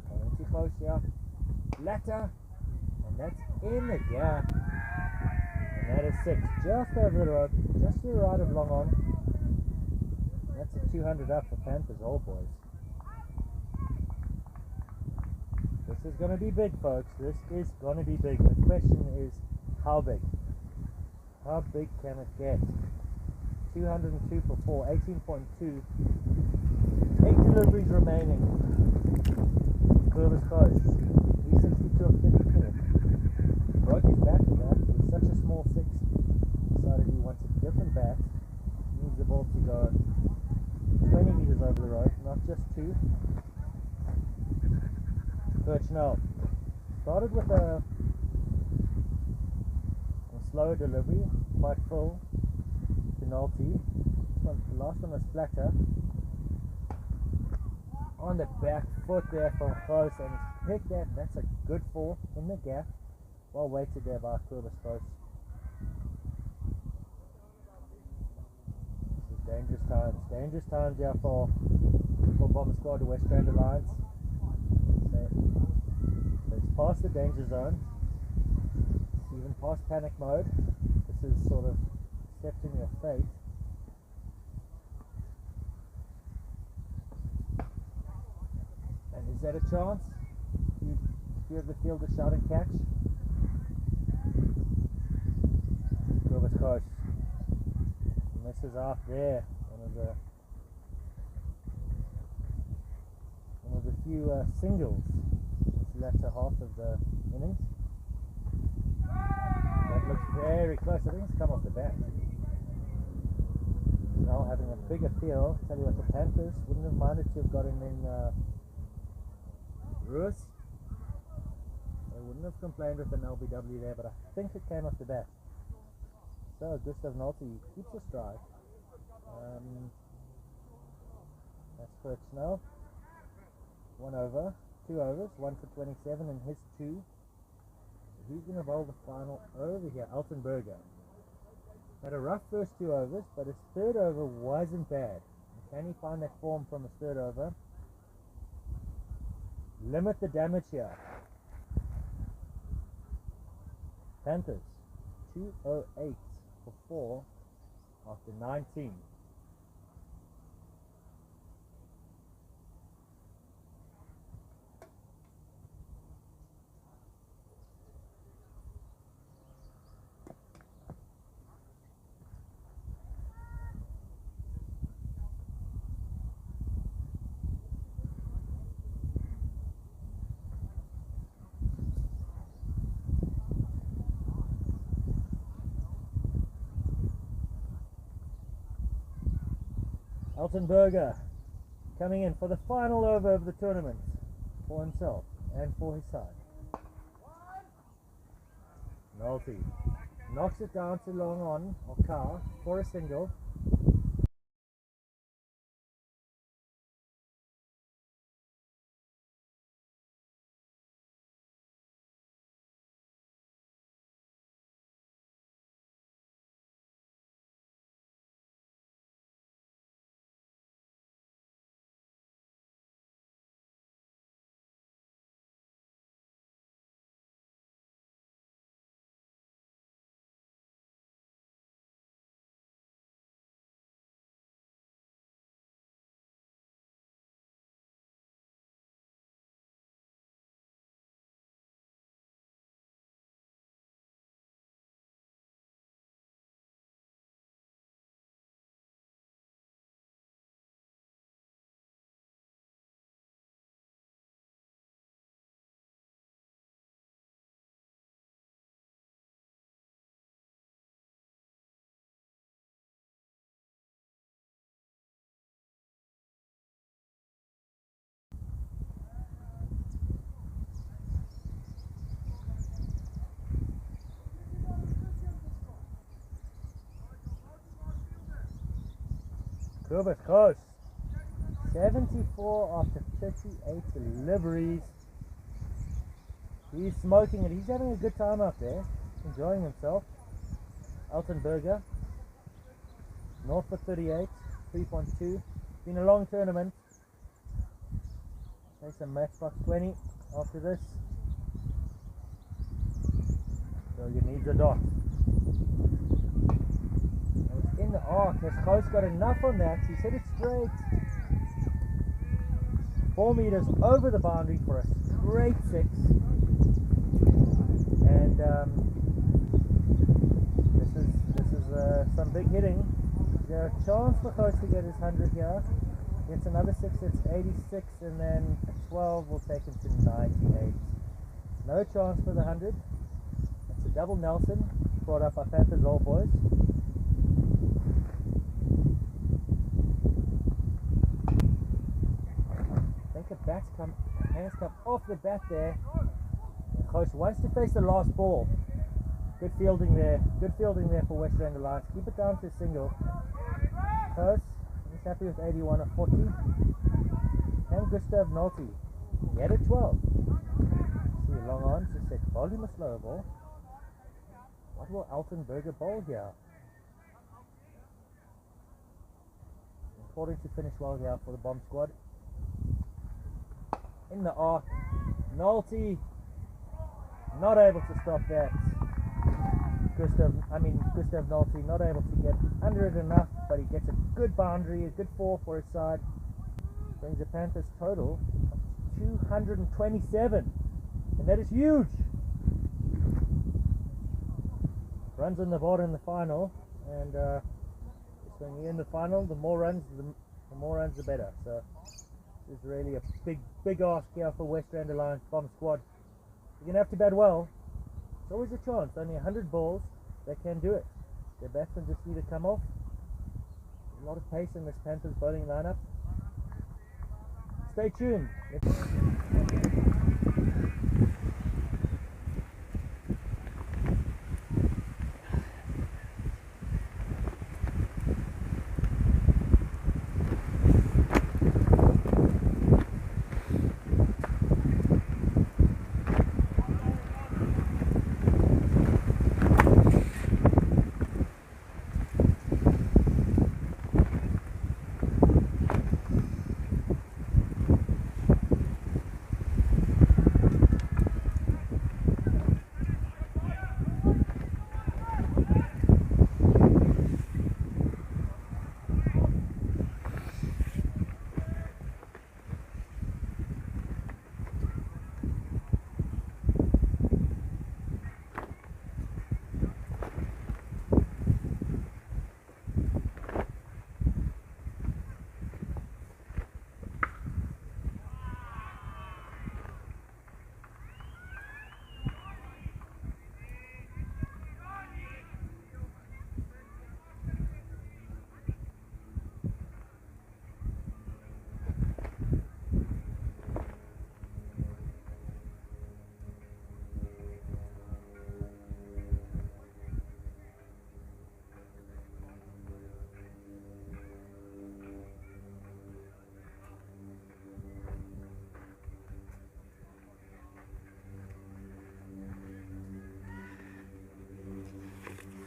Coming too close here. Latter. And that's in the gap. And that is 6. Just over the rope. Just to the right of long on. That's a 200 up for Panthers, all boys. This is going to be big, folks. This is going to be big. The question is, how big? How big can it get? 202 for 4, 18.2. 8 deliveries remaining. Clovis Coast. 362 of 34. Broke his back with that. It was such a small 6. Decided he wants a different bat. Needs the ball to go 20 meters over the road, not just 2. Perch now. Started with a slower delivery, quite full. Penalty. The last one was flatter. On the back foot there from close, and he's picked that. That's a good 4 in the gap. Well weighted there by Clovis Coast. This is dangerous times. Dangerous times here for Bomber Squad to Westrand Alliance. So it's past the danger zone. It's even past panic mode. This is sort of accepting your fate. And is that a chance? Few of the field to shout and catch. Clovis Coast misses out there. One of the few singles this latter half of the innings. That looks very close. I think it's come off the bat. Now having a bigger feel. Tell you what, the Panthers wouldn't have minded to have got him in Ruiz. They wouldn't have complained with an LBW there, but I think it came off the bat. So Gustav Nolte keeps a stride. That's Perch now. 1 over, 2 overs, 1 for 27 in his 2. Who's going to bowl the final over here? Altenberger. Had a rough first 2 overs, but his 3rd over wasn't bad. Can he find that form from his 3rd over? Limit the damage here. Panthers 208 for 4 after 19. Altenberger coming in for the final over of the tournament for himself and for his side. Nolte knocks it down to long on or car for a single. Clovis Coast 74 after 38 deliveries. He's smoking it. He's having a good time out there, enjoying himself. Altenberger north for 38, 3.2. Been a long tournament. Take some matchbox 20 after this. So you need the dot. In the arc, has Coast got enough on that? He's hit it straight 4 meters over the boundary for a straight 6. And this big hitting. Is there a chance for Coach to get his 100 here? Gets another 6, it's 86, and then a 12 will take him to 98. No chance for the 100. It's a double Nelson, brought up by Panthers All Boys. I think hands come off the bat there. Coach wants to face the last ball. Good fielding there for Westrand Alliance. Keep it down to a single. Coach is happy with 81 of 40. And Gustav Nolte, he had a 12. See, long arms, just said volume a slow ball. What will Altenberger bowl here? Important to finish well here for the bomb squad. In the arc, Nolte not able to stop that. Gustav Nolte not able to get under it enough, but he gets a good boundary, a good 4 for his side. Brings the Panthers total of 227, and that is huge. Runs on the board in the final, and when you're in the final, the more runs the better. So it's really a big ask here for Westrand Alliance bomb squad. You're gonna have to bat well. It's always a chance. Only 100 balls, they can do it. Their batsmen just need to come off. There's a lot of pace in this Panthers bowling lineup. Stay tuned.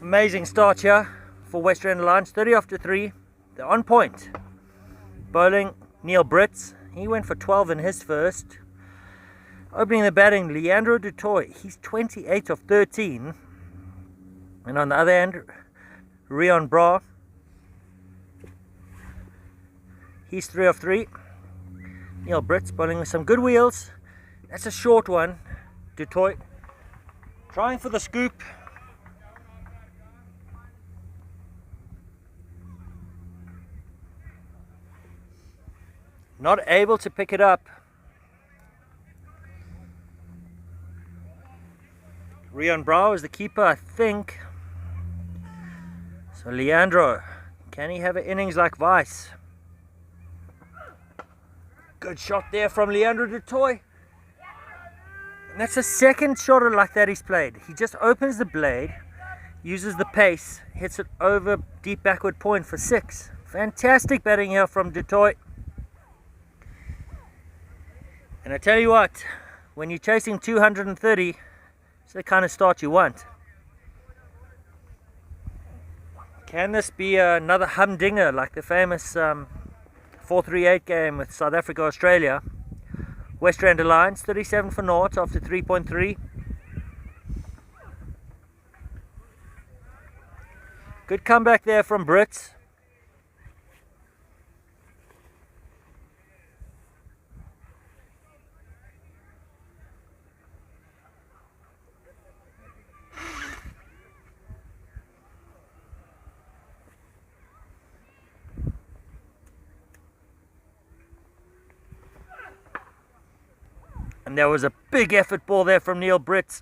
Amazing start here for Westrand Alliance, 30 after 3. They're on point. Bowling, Neil Brits. He went for 12 in his first. Opening the batting, Leandro Dutoy. He's 28 of 13. And on the other end, Rion Bra. He's 3 of 3. Neil Brits bowling with some good wheels. That's a short one. Dutoy trying for the scoop. Not able to pick it up. Rion Brow is the keeper, I think. So Leandro, can he have an innings like Vice? Good shot there from Leandro Dutoy. And that's the second shot like that he's played. He just opens the blade, uses the pace, hits it over deep backward point for 6. Fantastic batting here from Dutoy. And I tell you what, when you're chasing 230, it's the kind of start you want. Can this be another humdinger like the famous 4-3-8 game with South Africa, Australia? Westrand Alliance, 37 for naught after 3.3. Good comeback there from Brits. And there was a big effort ball there from Neil Brits.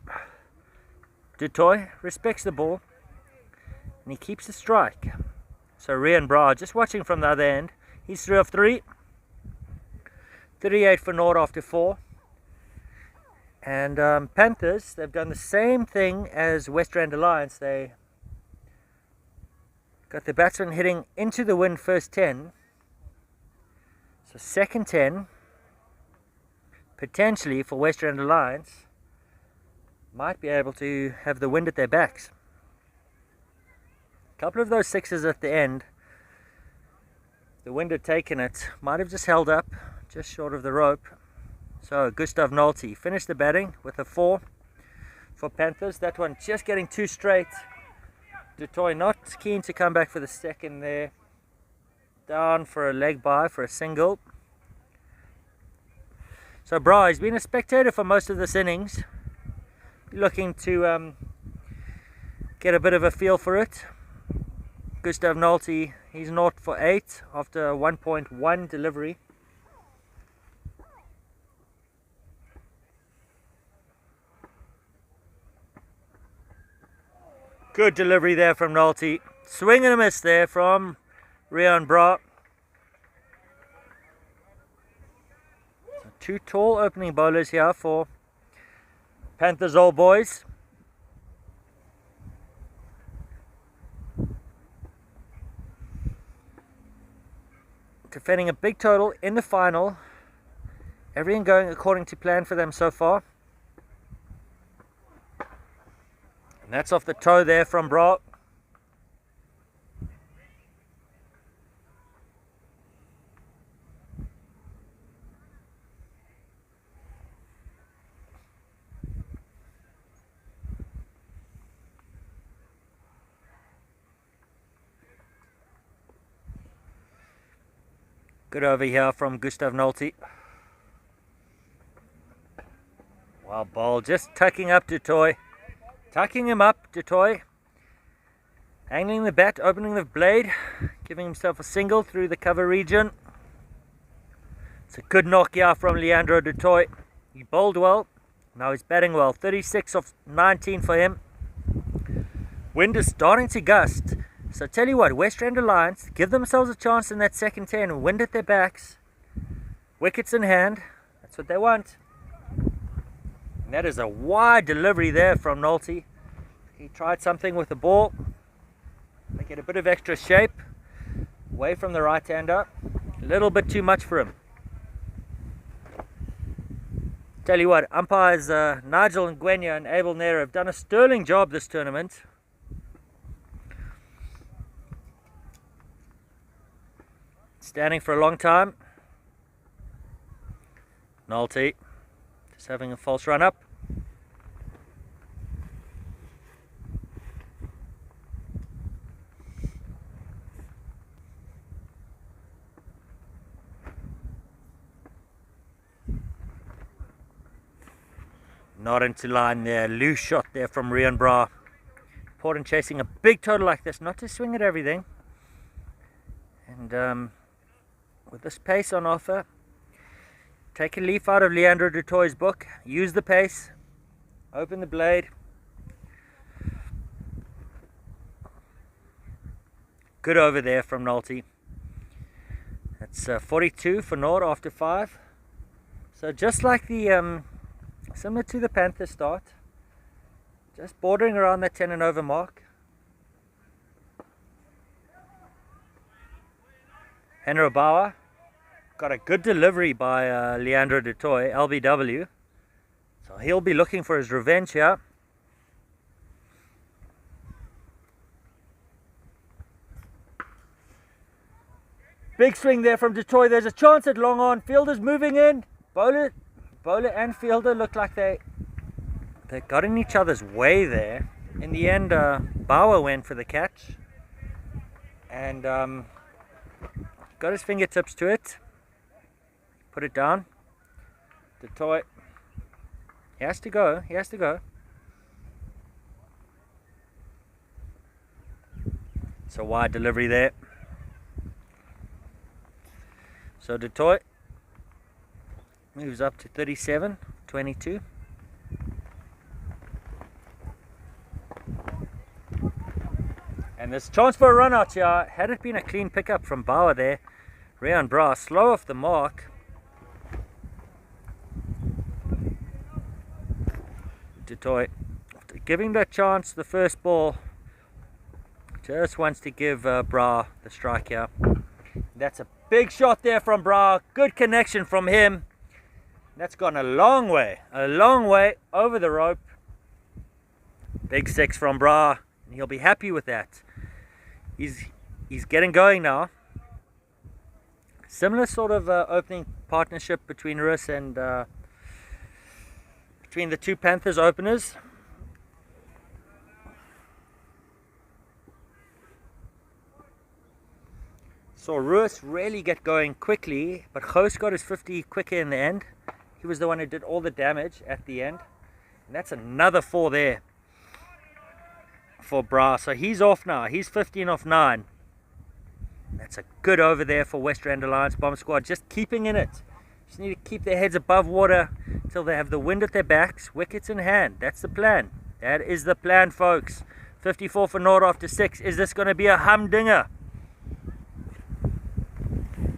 Du Toit respects the ball. And he keeps the strike. So Rian Bra just watching from the other end. He's 3 of 3. 38 for naught after 4. And Panthers, they've done the same thing as Westrand Alliance. They got the batsman hitting into the wind first 10. So second 10, potentially for Westrand Alliance, might be able to have the wind at their backs. A couple of those sixes at the end, the wind had taken it, might have just held up just short of the rope. So Gustav Nolte finished the batting with a 4 for Panthers. That one just getting too straight. Du Toit not keen to come back for the second there. Down for a leg by for a single. So Bra, he's been a spectator for most of this innings. Looking to get a bit of a feel for it. Gustav Nolte, he's 0 for 8 after a 1.1 delivery. Good delivery there from Nolte. Swing and a miss there from Rian Bra. So 2 tall opening bowlers here for Panthers All Boys. Defending a big total in the final. Everything going according to plan for them so far. And that's off the toe there from Bra. Good over here from Gustav Nolte. Wild ball, just tucking up Du Toit. Tucking him up, Du Toit. Angling the bat, opening the blade. Giving himself a single through the cover region. It's a good knock here from Leandro Du Toit. He bowled well. Now he's batting well. 36 of 19 for him. Wind is starting to gust. So tell you what, Westrand Alliance, give themselves a chance in that second 10. Wind at their backs. Wickets in hand. That's what they want. And that is a wide delivery there from Nolte. He tried something with the ball. Make it a bit of extra shape. Away from the right-hander. A little bit too much for him. Tell you what, umpires Nigel Ngwenya and Abel Nair have done a sterling job this tournament. Standing for a long time. Nolte just having a false run up. Not into line there. Loose shot there from Rian Bra. Important chasing a big total like this, not to swing at everything. And with this pace on offer, take a leaf out of Leandro Du Toit's book. Use the pace. Open the blade. Good over there from Nolte. That's 42 for naught after 5. So just like the similar to the Panthers start, just bordering around that 10 and over mark. Henry Bauer got a good delivery by Leandro Du Toit, LBW. So he'll be looking for his revenge here. Big swing there from Du Toit. There's a chance at long on. Fielder's moving in. Bowler and fielder look like they got in each other's way there. In the end, Bauer went for the catch. And got his fingertips to it. Put it down. Du Toit. He has to go. He has to go. So wide delivery there. So Du Toit moves up to 37, 22. And this chance for a run out here. Had it been a clean pickup from Bauer there, Rian Bra slow off the mark. Dutoy, after giving the chance the first ball, just wants to give Bra the strike here. That's a big shot there from Bra. Good connection from him. That's gone a long way over the rope. Big 6 from Bra. And he'll be happy with that. He's getting going now. Similar sort of opening partnership between Russ and between the two Panthers openers. Saw Russ really get going quickly, but Ghost got his 50 quicker in the end. He was the one who did all the damage at the end. And that's another 4 there for Bra. So he's off now. He's 15 off 9. That's a good over there for Westrand Alliance Bomb Squad. Just keeping in it. Just need to keep their heads above water until they have the wind at their backs. Wickets in hand. That's the plan. That is the plan, folks. 54 for Nord after 6. Is this going to be a humdinger?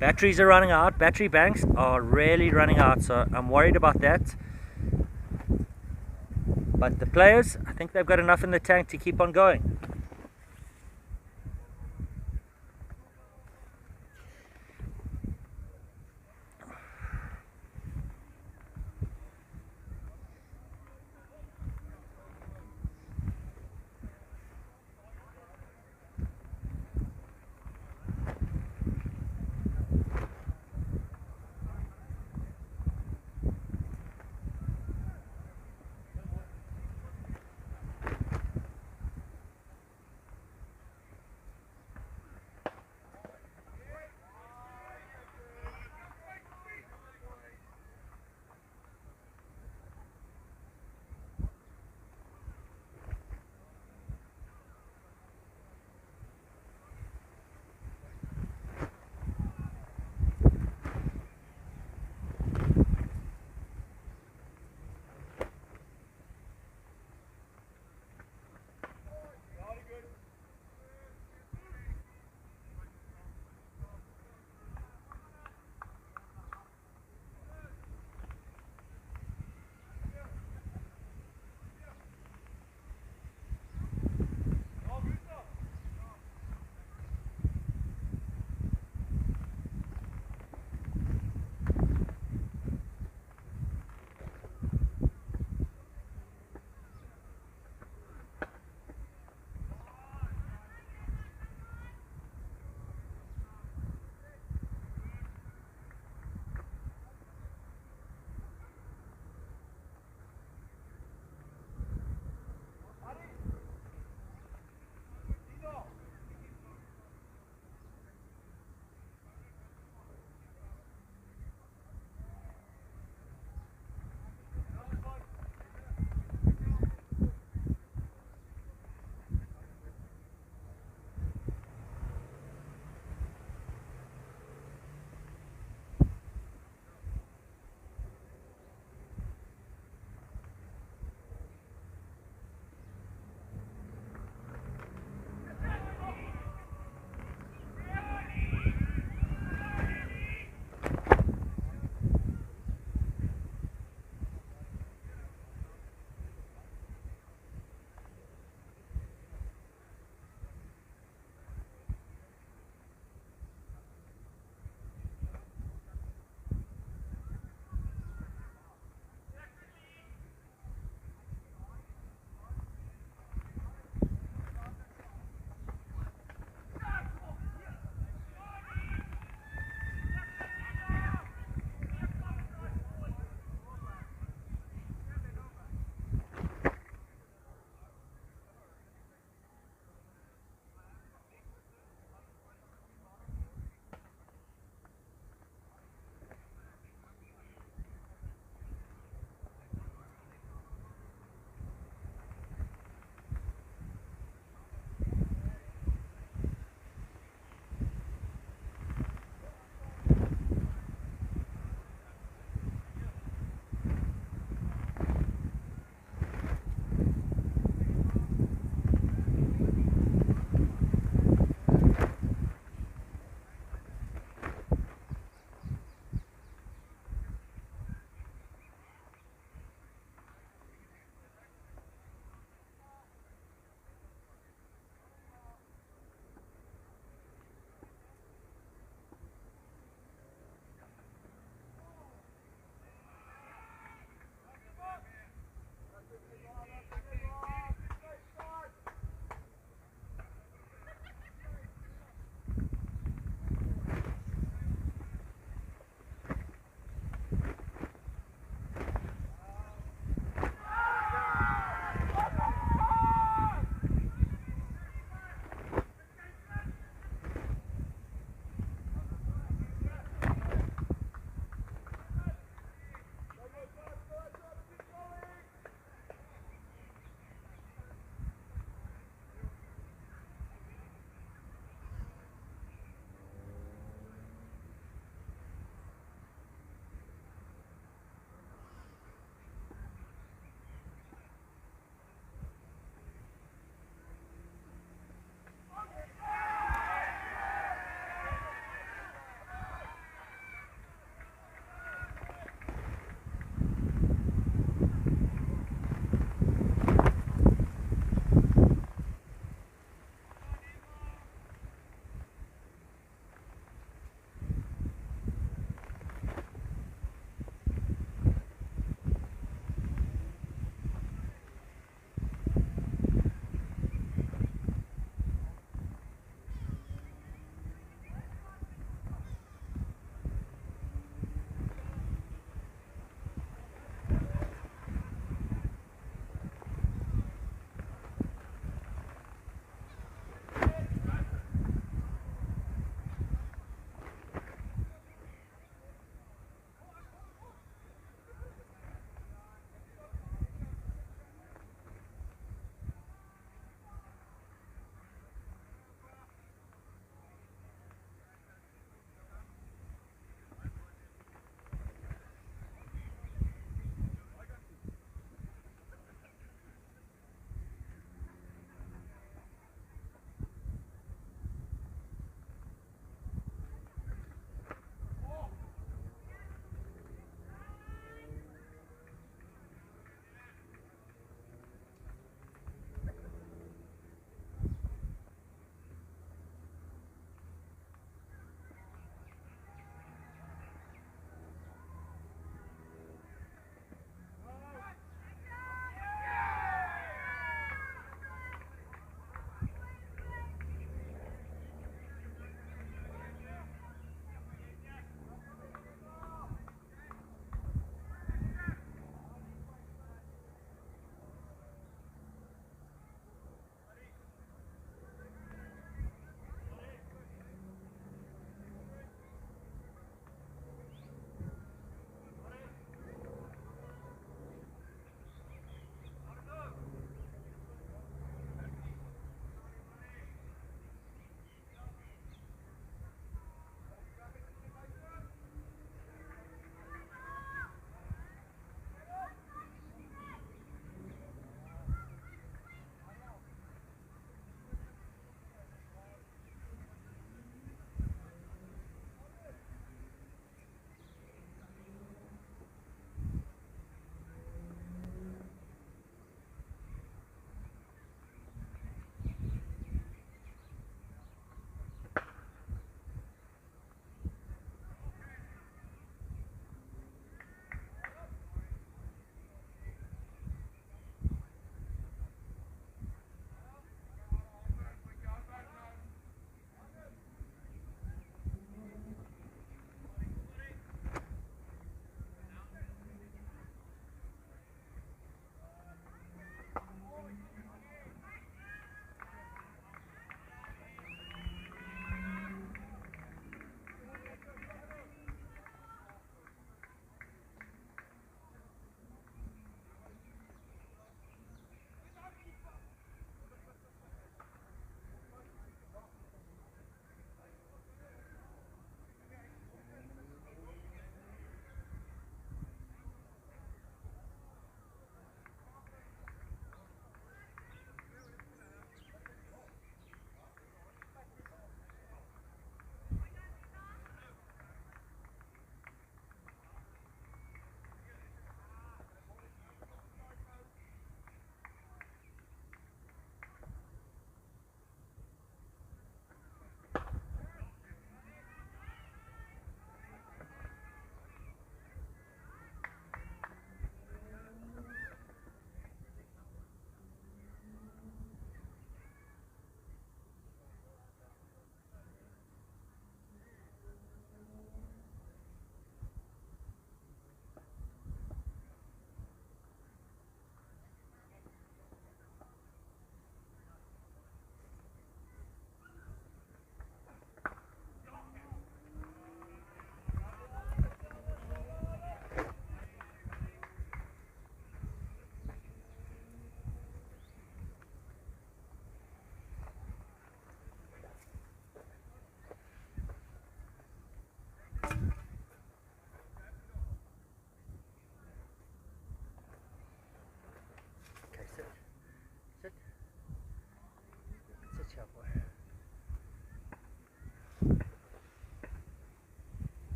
Batteries are running out. Battery banks are really running out, so I'm worried about that. But the players, I think they've got enough in the tank to keep on going.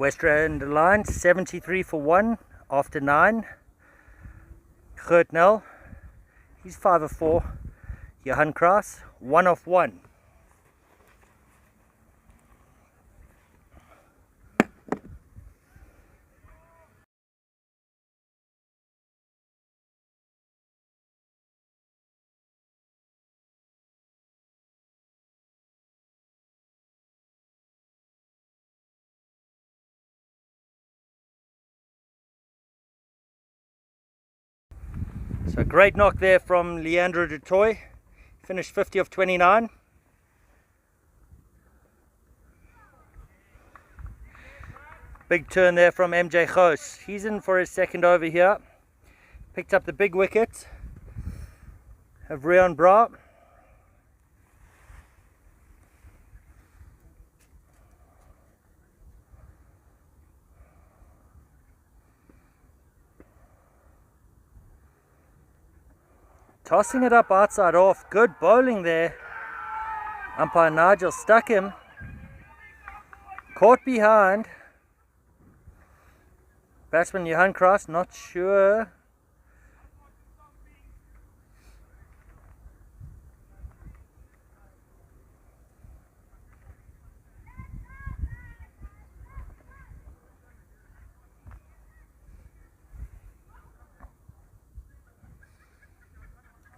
Westrand Alliance 73 for 1 after 9. Gert Nel, he's 5 of 4. Johan Kraas 1 of 1. So great knock there from Leandro du Toit. Finished 50 of 29. Big turn there from MJ Goos. He's in for his second over here. Picked up the big wicket of Rian Bra. Tossing it up outside off. Good bowling there. Umpire Nigel stuck him. Caught behind. Batsman Johan Kraas, not sure.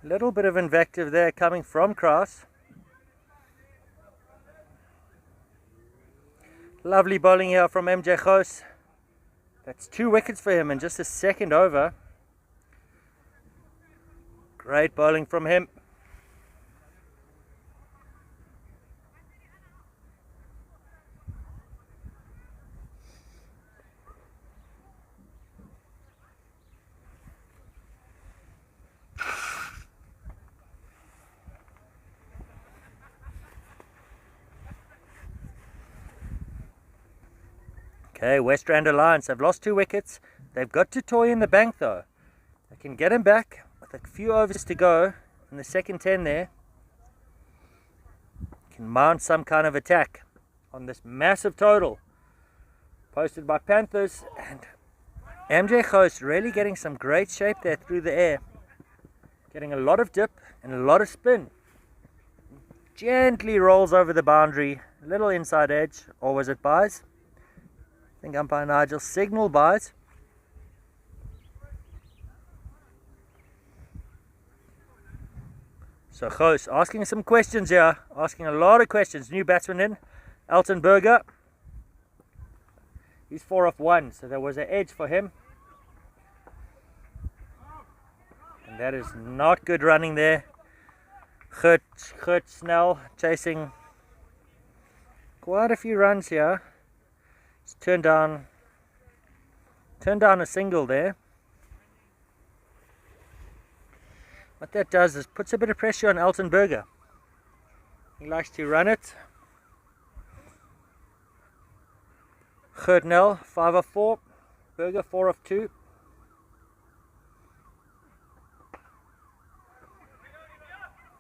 Little bit of invective there coming from Kraas. Lovely bowling here from MJ Goos. That's 2 wickets for him in just a second over. Great bowling from him. Okay, Westrand Alliance have lost 2 wickets. They've got du Toit in the bank though. They can get him back with a few overs to go in the second 10 there. Can mount some kind of attack on this massive total posted by Panthers, and MJ Goos really getting some great shape there through the air. Getting a lot of dip and a lot of spin. Gently rolls over the boundary, a little inside edge, or was it buys? I think umpire Nigel signal buys. So Goos asking some questions here, asking a lot of questions. New batsman in, Elton Berger. He's 4 of 1, so there was an edge for him. And that is not good running there. Gert Snell chasing quite a few runs here. He's turned down a single there. What that does is puts a bit of pressure on Elton Berger. He likes to run it. Gert Nel 5 of 4. Berger 4 of 2.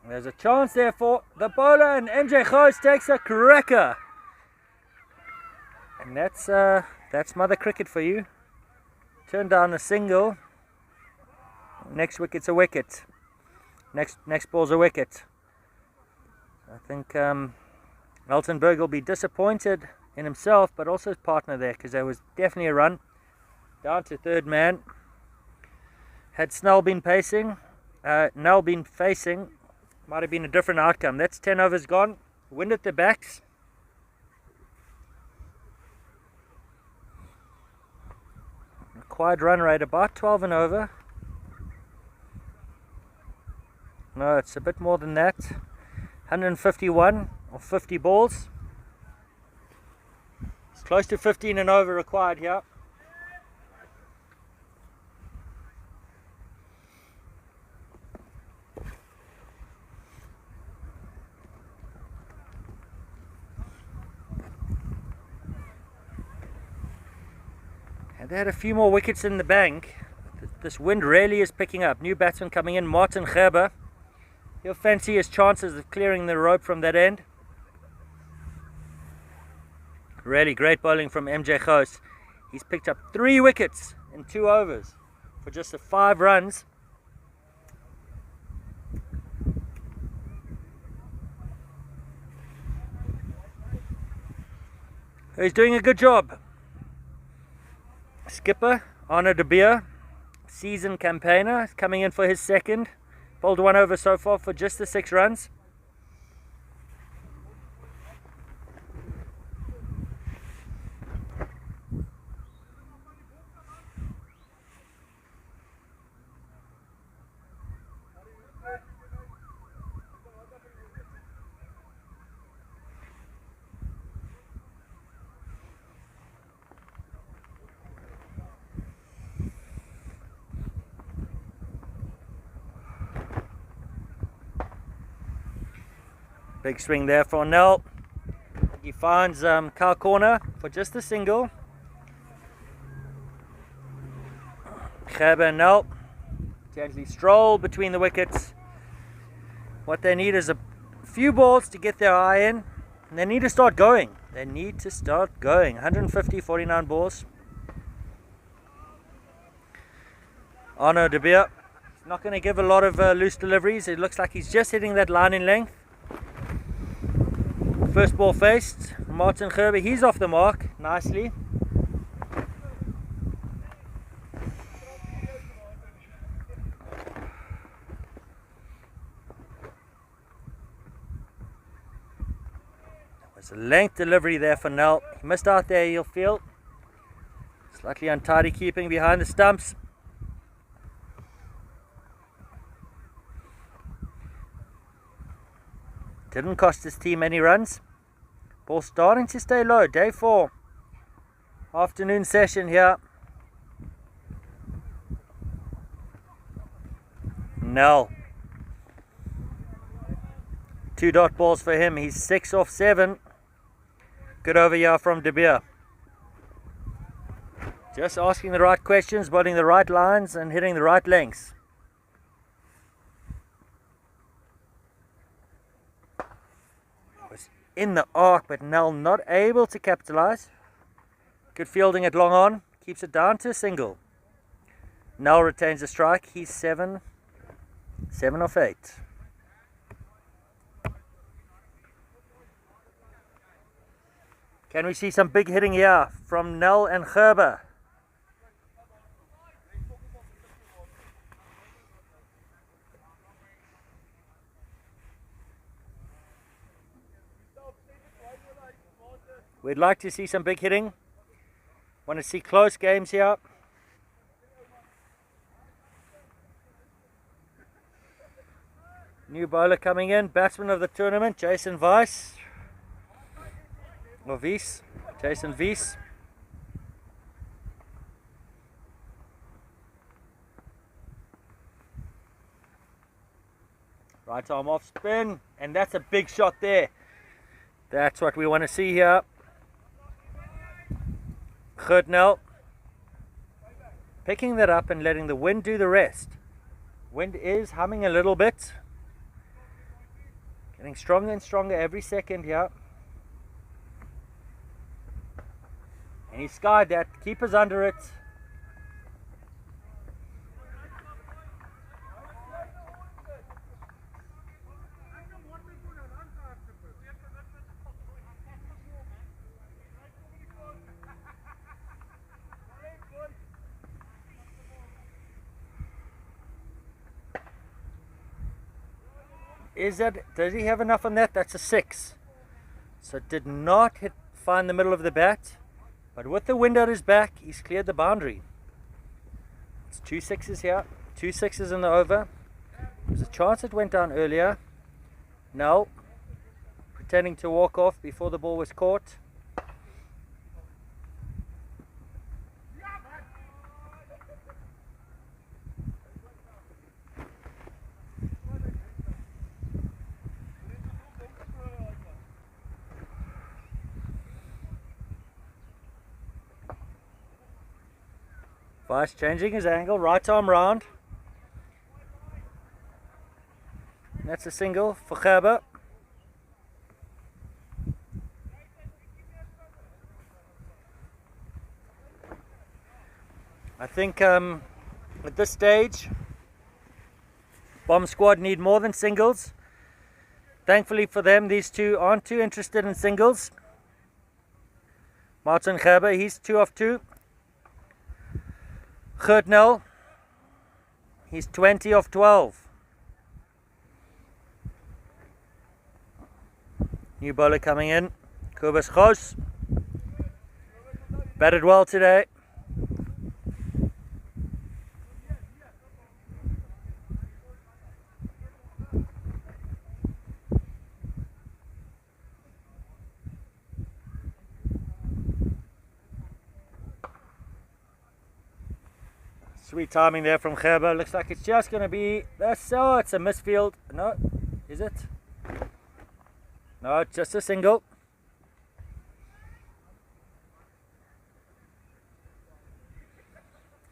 There's a chance there for the bowler, and MJ Goos takes a cracker. And that's mother cricket for you. Turn down a single. Next wicket's a wicket. Next ball's a wicket. I think Elton Berger will be disappointed in himself, but also his partner there, because there was definitely a run. Down to third man. Had Snell been pacing, Nell been facing, might have been a different outcome. That's 10 overs gone. Wind at the backs. Required run rate about 12 and over. No, it's a bit more than that. 151 or 50 balls. It's close to 15 and over required here. And they had a few more wickets in the bank. This wind really is picking up. New batsman coming in, Martin Gerber. He'll fancy his chances of clearing the rope from that end. Really great bowling from MJ Khoos. He's picked up 3 wickets in 2 overs for just the 5 runs. He's doing a good job. Skipper Arno de Beer, seasoned campaigner, is coming in for his second. Bowled 1 over so far for just the 6 runs. Big swing there for Nel. He finds Kyle corner for just a single. Gerber and Nel gently stroll between the wickets. What they need is a few balls to get their eye in, and they need to start going. 150, 49 balls. Arno de Beer, he's not going to give a lot of loose deliveries. It looks like he's just hitting that line in length. First ball faced, Martin Gerber, he's off the mark nicely. There's a length delivery there for Nel. He missed out there, you'll feel. Slightly untidy keeping behind the stumps. Didn't cost his team any runs. Ball starting to stay low. Day 4. Afternoon session here. Nel. 2 dot balls for him. He's 6 off 7. Good over here from De Beer. Just asking the right questions, bowling the right lines and hitting the right lengths. In the arc, but Nel not able to capitalize. Good fielding at long on, keeps it down to a single. Nel retains the strike. He's 7 off 8. Can we see some big hitting here from Nel and Gerber? We'd like to see some big hitting. Want to see close games here. New bowler coming in, batsman of the tournament, Jason Weiss. Or Wies, Jason Wies. Right arm off spin, and that's a big shot there. That's what we want to see here. Good Nel. Picking that up and letting the wind do the rest. Wind is humming a little bit. Getting stronger and stronger every second here. And he skied that. Keepers under it. Does he have enough on that? That's a 6. So did not find the middle of the bat. But with the wind at his back, he's cleared the boundary. It's 2 6s here. 2 6s in the over. There's a chance it went down earlier. No. Pretending to walk off before the ball was caught. Vice changing his angle, right arm round. That's a single for Gerber. I think at this stage, Bomb Squad need more than singles. Thankfully for them, these two aren't too interested in singles. Martin Gerber, he's 2 of 2. Gert Nel, he's 20 of 12. New bowler coming in, Kobus Gos. Batted well today. Sweet timing there from Gerber. Looks like it's just going to be that's oh, it's a misfield. No, is it? No, just a single.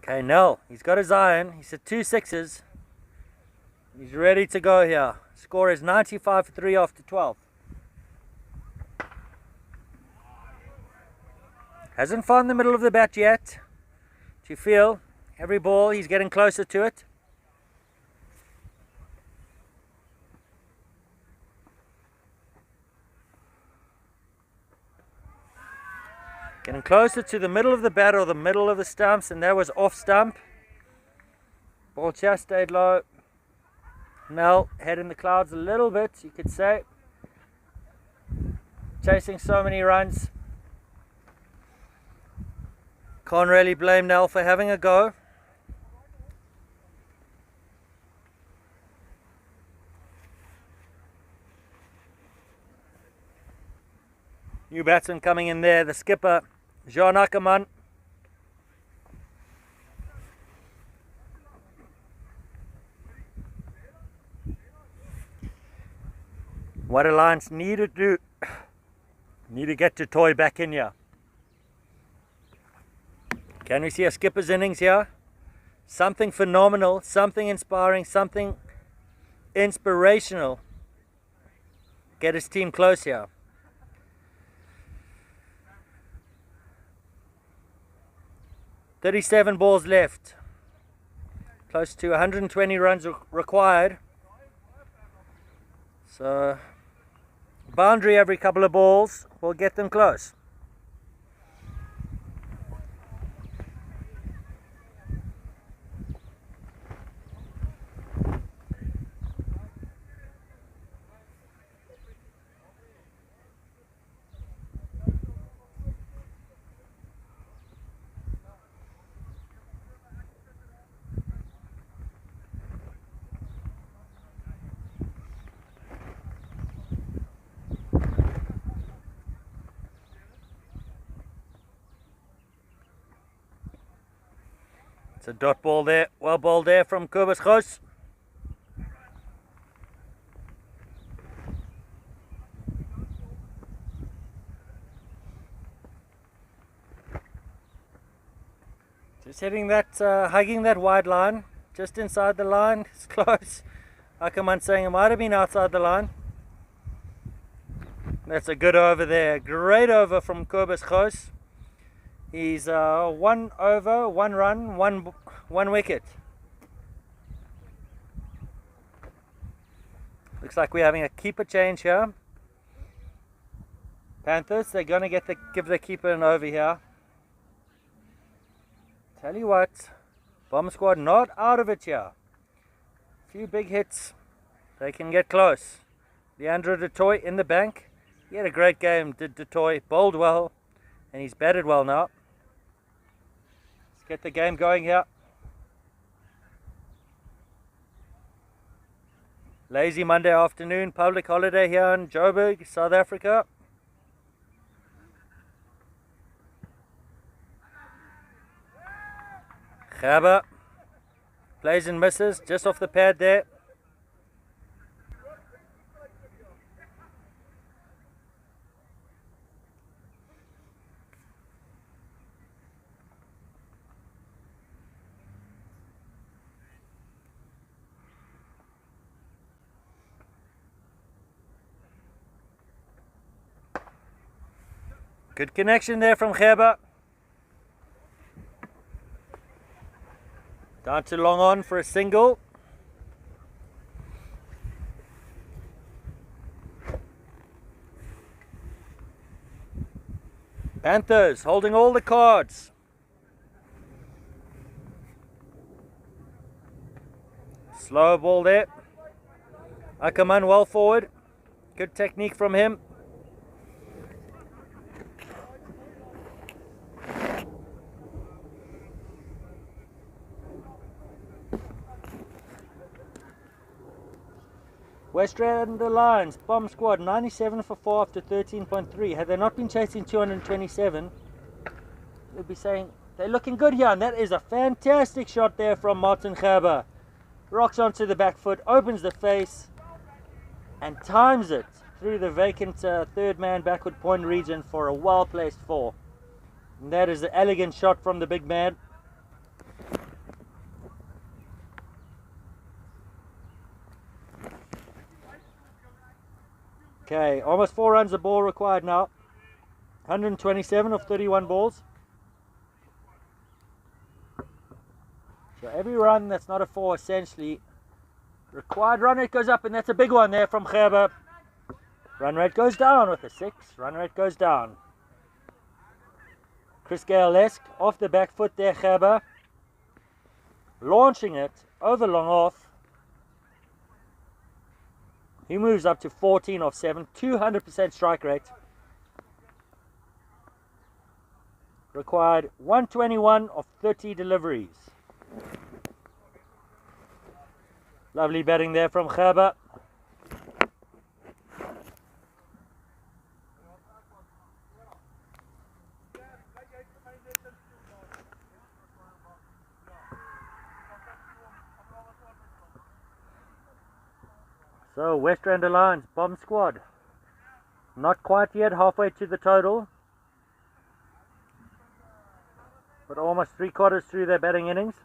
Okay, Nell, he's got his iron. He's at 2 sixes. He's ready to go here. Score is 95 for 3 after 12. Hasn't found the middle of the bat yet. Do you feel? Every ball, he's getting closer to it. Getting closer to the middle of the bat or the middle of the stumps, and that was off stump. Ball just stayed low. Nell, head in the clouds a little bit, you could say. Chasing so many runs. Can't really blame Nell for having a go. New batsman coming in there, the skipper, Jean Ackerman. What Alliance need to do, need to get to Toy back in here. Can we see a skipper's innings here? Something phenomenal, something inspiring, something inspirational. Get his team close here. "37 balls left. Close to 120 runs required. So, boundary every couple of balls will get them close. It's a dot ball there, well bowled there from Kobus Gos. Just hitting that, hugging that wide line, just inside the line, it's close. Ackerman saying it might have been outside the line. That's a good over there, great over from Kobus Gos. He's 1 over, 1 run, 1 wicket. Looks like we're having a keeper change here. Panthers, they're going to give the keeper an over here. Tell you what, Bomb Squad not out of it here. Few big hits, they can get close. Leandro du Toit in the bank. He had a great game, did du Toit, bowled well, and he's batted well now. Get the game going here. Lazy Monday afternoon, public holiday here in Joburg, South Africa. Gerber plays and misses, just off the pad there. Good connection there from Gerber. Down to long on for a single. Panthers holding all the cards. Slow ball there. Ackerman well forward. Good technique from him. Westrand the Lions, bomb squad, 97 for 4 after 13.3. Had they not been chasing 227, they'd be saying they're looking good here. And that is a fantastic shot there from Martin Gerber. Rocks onto the back foot, opens the face, and times it through the vacant third man backward point region for a well placed 4. And that is an elegant shot from the big man. Okay, almost 4 runs a ball required now. 127 of 31 balls. So every run that's not a 4 essentially. Required run rate goes up, and that's a big one there from Gerber. Run rate goes down with a 6. Run rate goes down. Chris Gale-esque off the back foot there, Gerber. Launching it over long off. He moves up to 14 off 7, 200% strike rate. Required 121 of 30 deliveries. Lovely batting there from Gerber. So Westrand Alliance bomb squad, not quite yet halfway to the total, but almost 3/4 through their batting innings,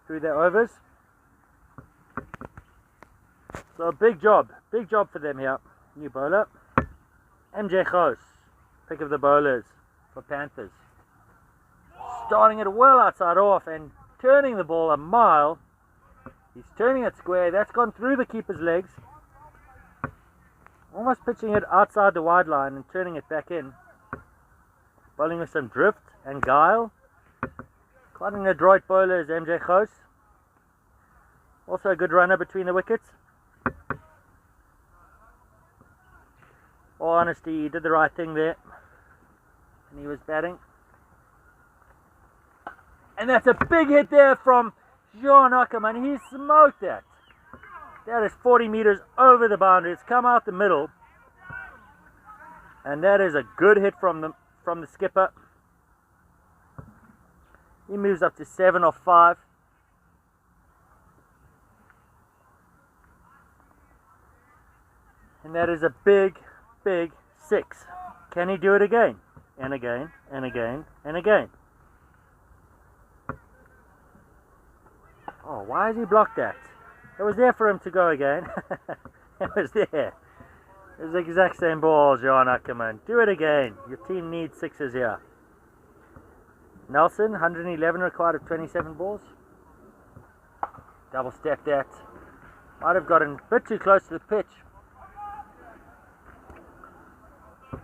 through their overs. So big job for them here. New bowler, MJ Gous, pick of the bowlers for Panthers. Starting it well outside off and turning the ball a mile. He's turning it square. That's gone through the keeper's legs. Almost pitching it outside the wide line and turning it back in. Bowling with some drift and guile. Quite an adroit bowler is MJ Gous. Also a good runner between the wickets. All honesty, he did the right thing there. And he was batting. And that's a big hit there from John Ackerman. He smoked that. That is 40 meters over the boundary. It's come out the middle. And that is a good hit from the skipper. He moves up to 7 off 5. And that is a big 6. Can he do it again? And again, and again, and again. Oh, why has he blocked that? It was there for him to go again. It was there. It was the exact same ball, John Ackerman. Do it again. Your team needs 6s here. Nelson, 111 required of 27 balls. Double step that. Might have gotten a bit too close to the pitch.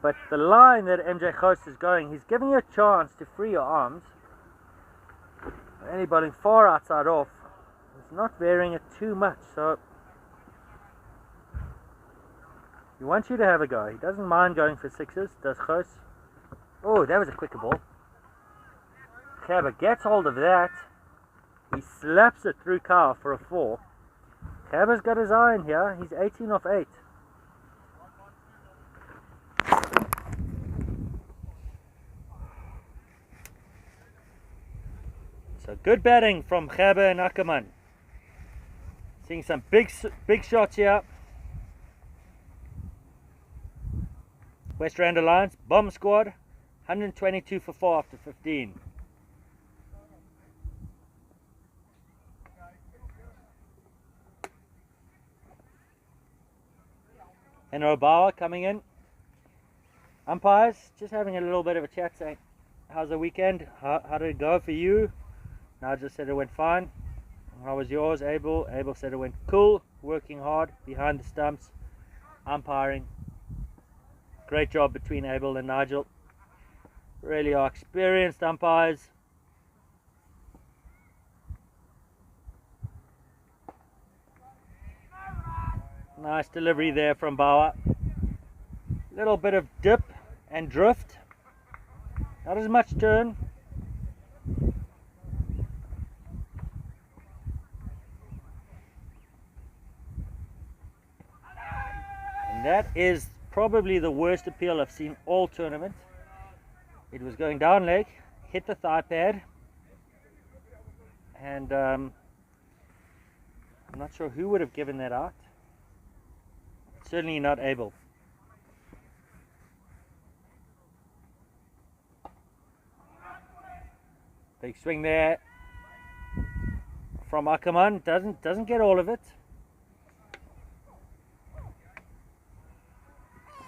But the line that MJ Gous is going, he's giving you a chance to free your arms. Only bowling far outside off. He's not varying it too much, so he wants you to have a go. He doesn't mind going for 6s, does Gous. Oh, that was a quicker ball. Gerber gets hold of that. He slaps it through Kyle for a 4. Gerber's got his eye in here. He's 18 off 8. So good batting from Gerber and Ackerman. Seeing some big shots here. Westrand Alliance, bomb squad, 122 for 4 after 15. And Obawa coming in. Umpires, just having a little bit of a chat saying, how's the weekend? How did it go for you? Now just said it went fine. How was yours, Abel? Abel said it went cool, working hard behind the stumps, umpiring. Great job between Abel and Nigel. Really are experienced umpires. Nice delivery there from Bauer. Little bit of dip and drift. Not as much turn. And that is probably the worst appeal I've seen all tournament. It was going down leg, hit the thigh pad, and I'm not sure who would have given that out. Certainly not Abel. Big swing there from Ackerman. Doesn't get all of it.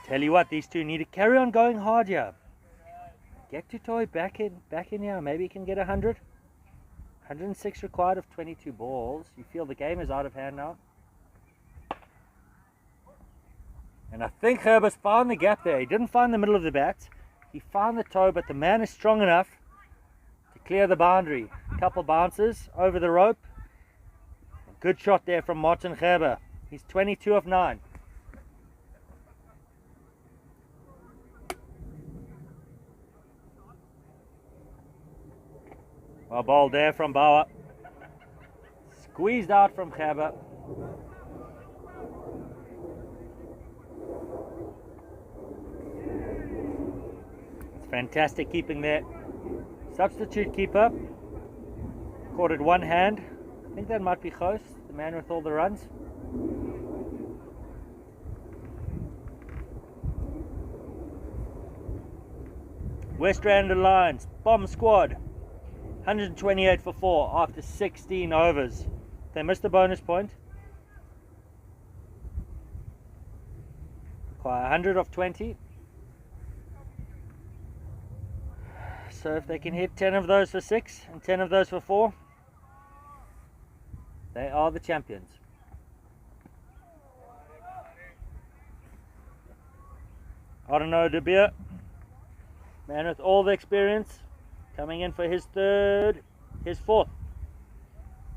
Tell you what, these two need to carry on going hard here. Get to Toy back in here. Maybe he can get 100. 106 required of 22 balls. You feel the game is out of hand now. And I think Herbert's found the gap there. He didn't find the middle of the bat. He found the toe, but the man is strong enough to clear the boundary. A couple bounces over the rope. A good shot there from Martin Herber. He's 22 of 9. Well bowled there from Bauer. Squeezed out from Herber. Fantastic keeping there. Substitute keeper. Caught it one hand. I think that might be close. The man with all the runs. Westrand Alliance. Bomb squad. 128 for 4 after 16 overs. They missed the bonus point. Require 100 of 20. So if they can hit 10 of those for 6 and 10 of those for 4, they are the champions. Arno De Beer, man with all the experience, coming in for his fourth.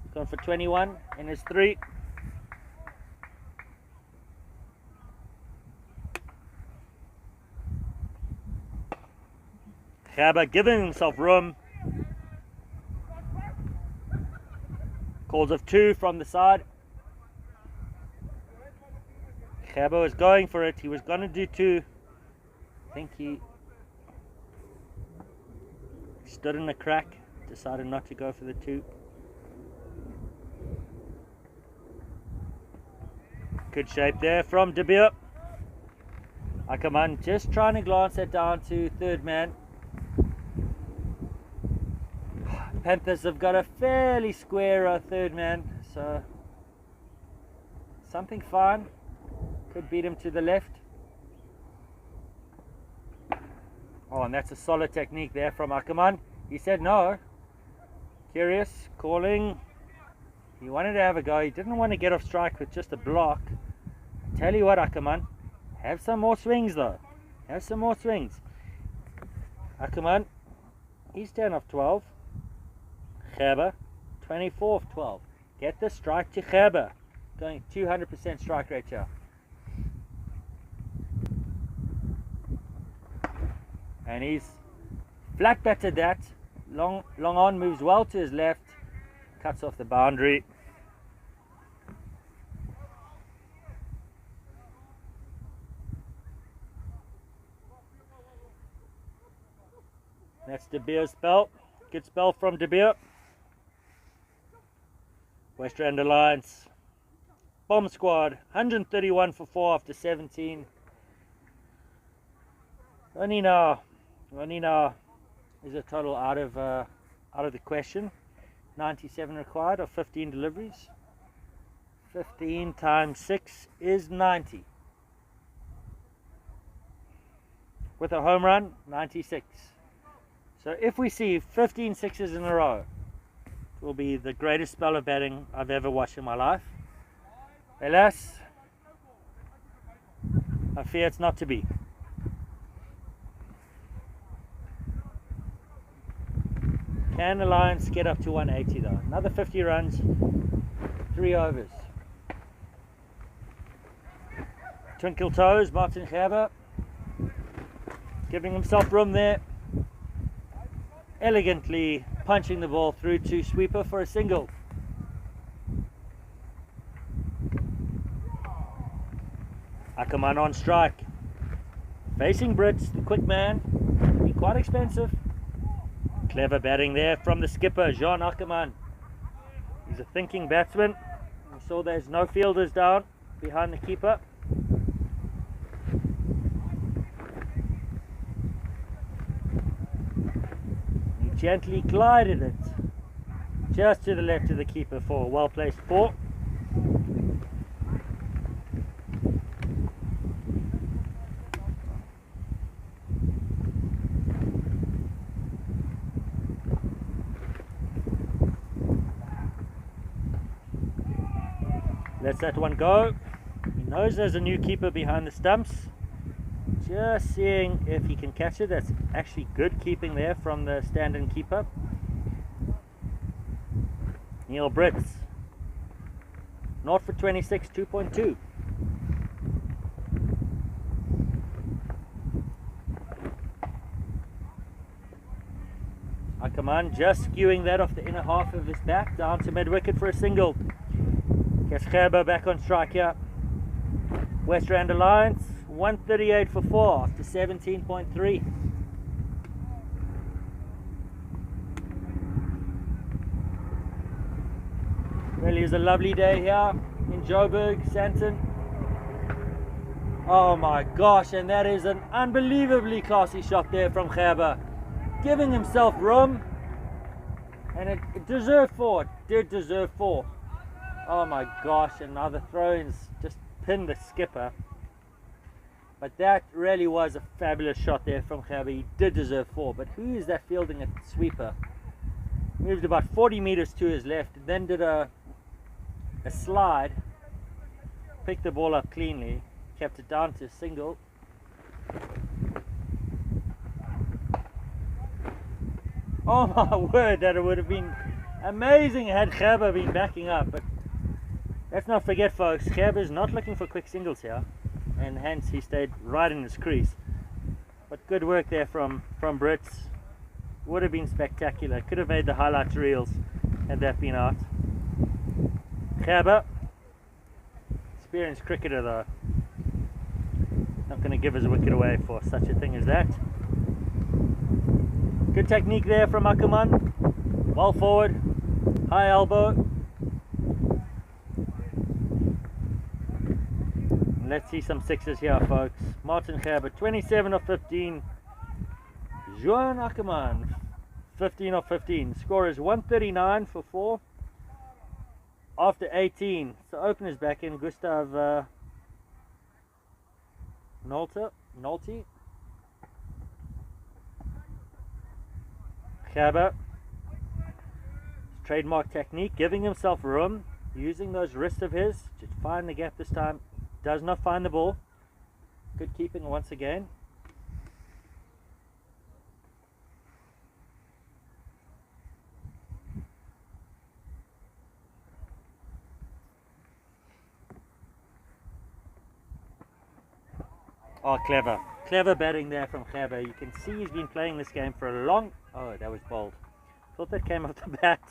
He's gone for 21 in his 3. Gerber giving himself room. Calls of 2 from the side. Gerber was going for it. He was going to do 2. I think he stood in the crack. Decided not to go for the 2. Good shape there from De Beer. Ackerman just trying to glance that down to third man. Panthers have got a fairly square third man, so something fine. Could beat him to the left. Oh, and that's a solid technique there from Ackerman. He said no. Curious, calling. He wanted to have a go. He didn't want to get off strike with just a block. Tell you what, Ackerman, have some more swings though. Have some more swings. Ackerman, he's 10 of 12. Gerber, 24 of 12. Get the strike to Gerber. Going 200% strike rate here. And he's flat batted that. Long on, moves well to his left. Cuts off the boundary. That's De Beer's spell. Good spell from De Beer. Westrand Alliance. Bomb squad. 131 for 4 after 17. Only now is a total out of the question. 97 required of 15 deliveries. 15 times 6 is 90. With a home run, 96. So if we see 15 sixes in a row, it will be the greatest spell of batting I've ever watched in my life. Alas, I fear it's not to be. Can the Lions get up to 180 though? Another 50 runs, 3 overs. Twinkle toes, Martin Gerber giving himself room there, elegantly punching the ball through to sweeper for a single. Ackerman on strike, facing Brits, the quick man, be quite expensive. Clever batting there from the skipper, Jean Ackerman. He's a thinking batsman. We saw there's no fielders down behind the keeper. He gently glided it just to the left of the keeper for a well-placed 4. Lets that one go. He knows there's a new keeper behind the stumps. Just seeing if he can catch it. That's actually good keeping there from the stand-in keeper. Neil Brits. Not for 26, 2.2. Ackerman just skewing that off the inner half of his bat down to mid-wicket for a single. Gerber back on strike here. Westrand Alliance 138 for 4 after 17.3. Really is a lovely day here in Joburg, Santon. Oh my gosh, and that is an unbelievably classy shot there from Gerber, giving himself room, and it deserved 4. It did deserve 4. Oh my gosh, and now the throw-ins just pinned the skipper. But that really was a fabulous shot there from Gerber. He did deserve 4, but who is that fielding a sweeper? Moved about 40 meters to his left, then did a slide, picked the ball up cleanly, kept it down to a single. Oh my word, that it would have been amazing had Gerber been backing up, but let's not forget, folks, Gerber's not looking for quick singles here, and hence he stayed right in his crease. But good work there from Brits. Would have been spectacular. Could have made the highlights reels had that been out. Gerber, experienced cricketer though. Not going to give his wicket away for such a thing as that. Good technique there from Ackerman. Well forward, high elbow. Let's see some sixes here, folks. Martin Gerber, 27 of 15. Johan Ackerman, 15 of 15. Score is 139 for 4 after 18. So openers back in, Gustav Nolte. Gerber, trademark technique, giving himself room, using those wrists of his to find the gap this time. Does not find the ball. Good keeping once again. Oh, clever batting there from Gerber. You can see he's been playing this game for a long... Oh, that was bold. Thought that came off the bat.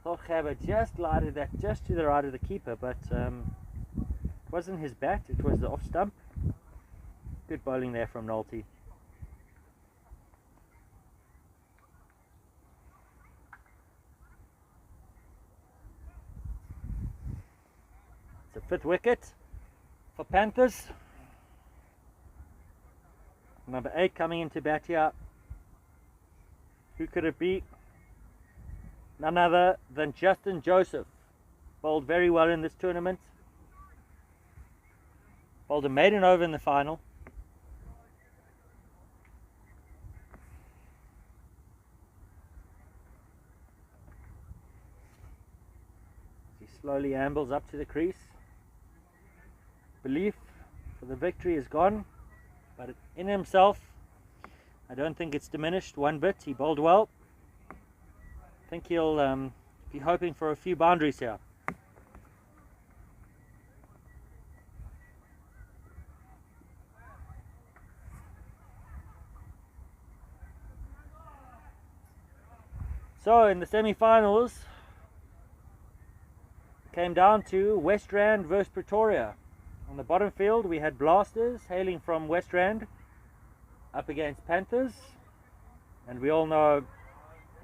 Thought Gerber just glided that just to the right of the keeper, but it wasn't his bat, it was the off stump. Good bowling there from Nolte. It's a 5th wicket for Panthers. Number 8 coming into bat here. Who could it be? None other than Justin Joseph. Bowled very well in this tournament. Bowled a maiden over in the final. slowly ambles up to the crease. Belief for the victory is gone, but in himself, I don't think it's diminished one bit. He bowled well. I think he'll be hoping for a few boundaries here. So in the semi-finals, came down to Westrand versus Pretoria. On the bottom field we had Blasters hailing from Westrand up against Panthers, and we all know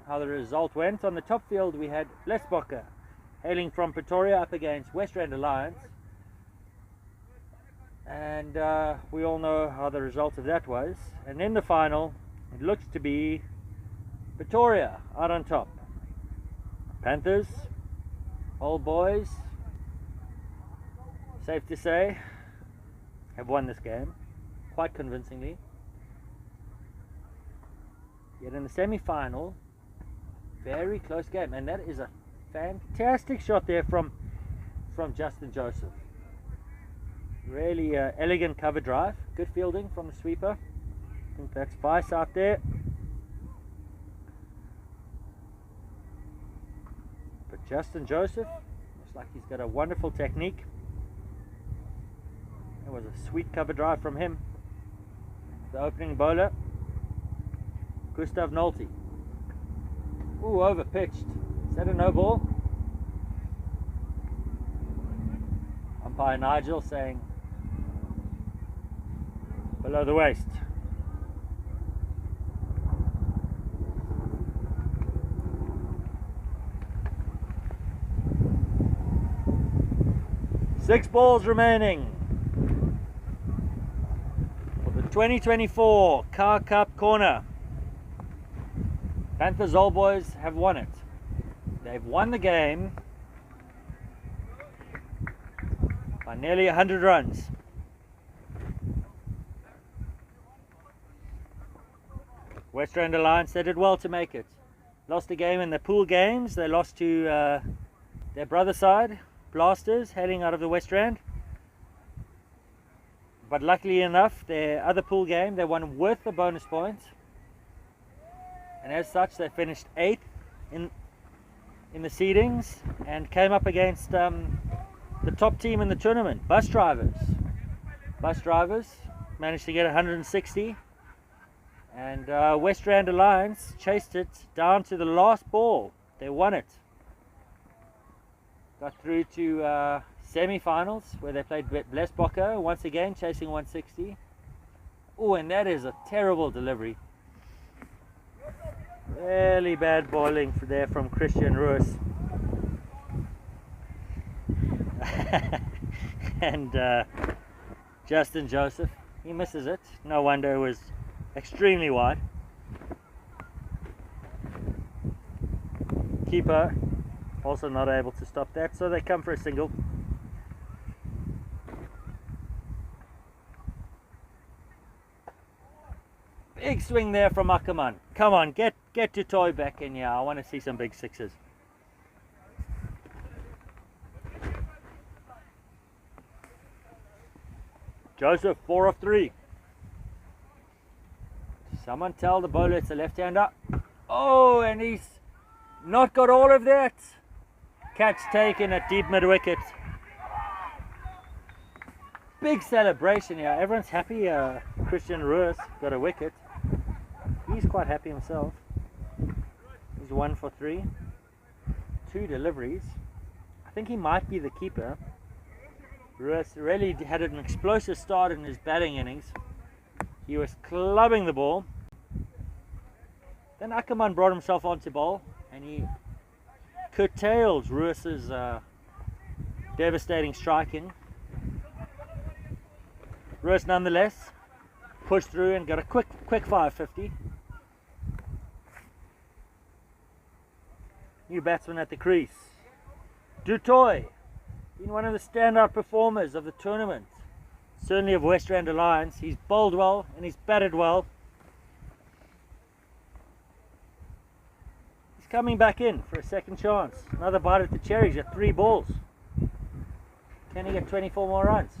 how the result went. On the top field we had Westrand hailing from Pretoria up against Westrand Alliance, and we all know how the result of that was. And in the final it looks to be Pretoria out on top. Panthers, old boys, safe to say, have won this game quite convincingly. Yet in the semi-final, very close game, and that is a fantastic shot there from Justin Joseph. Really elegant cover drive, good fielding from the sweeper. I think that's Vice out there. But Justin Joseph looks like he's got a wonderful technique. That was a sweet cover drive from him. The opening bowler, Gustav Nolte. Ooh, over pitched. Is that a no ball? Umpire Nigel saying below the waist. Six balls remaining for the 2024 Car Cup Corner. Panthers Old Boys have won it. They've won the game by nearly 100 runs. Westrand Alliance, they did well to make it. Lost a game in the pool games. They lost to their brother side, Blasters, heading out of the Westrand. But luckily enough, their other pool game, they won with the bonus points. And as such, they finished 8th in the seedings and came up against the top team in the tournament, Bus Drivers. Bus Drivers managed to get 160, and Westrand Alliance chased it down to the last ball. They won it. Got through to semi-finals where they played Blesboko once again, chasing 160. Oh, and that is a terrible delivery. Really bad bowling there from Christian Ruiz. And Justin Joseph, he misses it. No wonder, it was extremely wide. Keeper also not able to stop that, so they come for a single. Big swing there from Ackerman. Come on, get your toy back in here. I want to see some big sixes. Joseph, 4 of 3. Someone tell the bowler it's a left-hander. Oh, and he's not got all of that. Catch taken at deep mid-wicket. Big celebration here. Everyone's happy. Christian Ruiz got a wicket. He's quite happy himself. He's 1 for 3. 2 deliveries. I think he might be the keeper. Ruiz really had an explosive start in his batting innings. He was clubbing the ball. Then Ackerman brought himself onto bowl and he curtailed Ruiz's devastating striking. Ruiz nonetheless pushed through and got a quick 550. New batsman at the crease. Dutoy, been one of the standout performers of the tournament, certainly of Westrand Alliance. He's bowled well and he's batted well. He's coming back in for a second chance. Another bite at the cherry. He's got 3 balls. Can he get 24 more runs?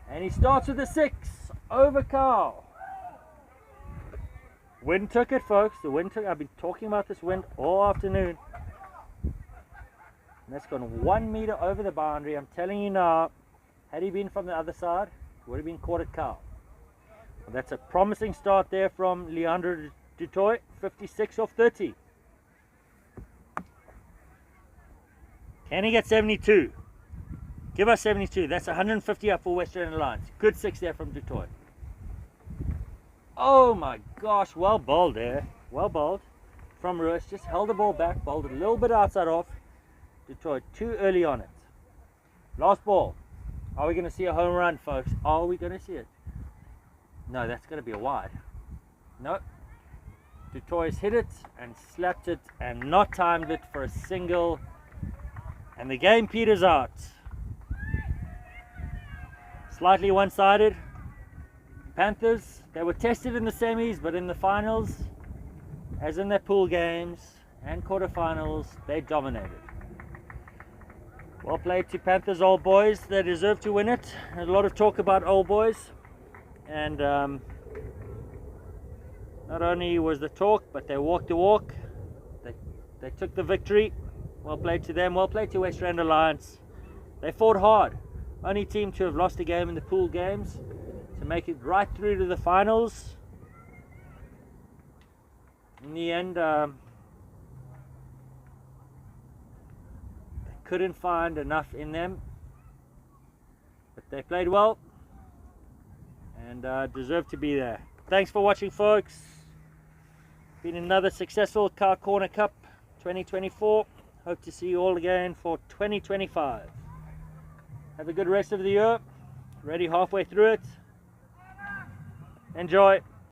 And he starts with a 6 over Carl. Wind took it, folks. The wind took it. I've been talking about this wind all afternoon. And that's gone 1 meter over the boundary. I'm telling you now, had he been from the other side, it would have been caught at Carl. Well, that's a promising start there from Leandro Dutoy, 56 off 30. Can he get 72? Give us 72. That's 150 up for Westrand Alliance. Good 6 there from Dutoy. Oh my gosh, well bowled there. Well bowled from Ruiz. Just held the ball back, bowled it a little bit outside off. Dutoy too early on it. Last ball. Are we going to see a home run, folks? Are we going to see it? No, that's going to be a wide. No. Dutoy's hit it and slapped it and not timed it for a single. And the game peters out. Slightly one-sided. Panthers, they were tested in the semis, but in the finals, as in their pool games and quarterfinals, they dominated. Well played to Panthers Old Boys. They deserve to win it. There's a lot of talk about Old Boys. And not only was the talk, but they walked the walk. They took the victory. Well played to them. Well played to Westrand Alliance. They fought hard. Only team to have lost a game in the pool games, to make it right through to the finals. In the end, they couldn't find enough in them, but they played well and deserved to be there. Thanks for watching, folks. Been another successful Car Corner Cup 2024. Hope to see you all again for 2025. Have a good rest of the year. Already halfway through it. Enjoy.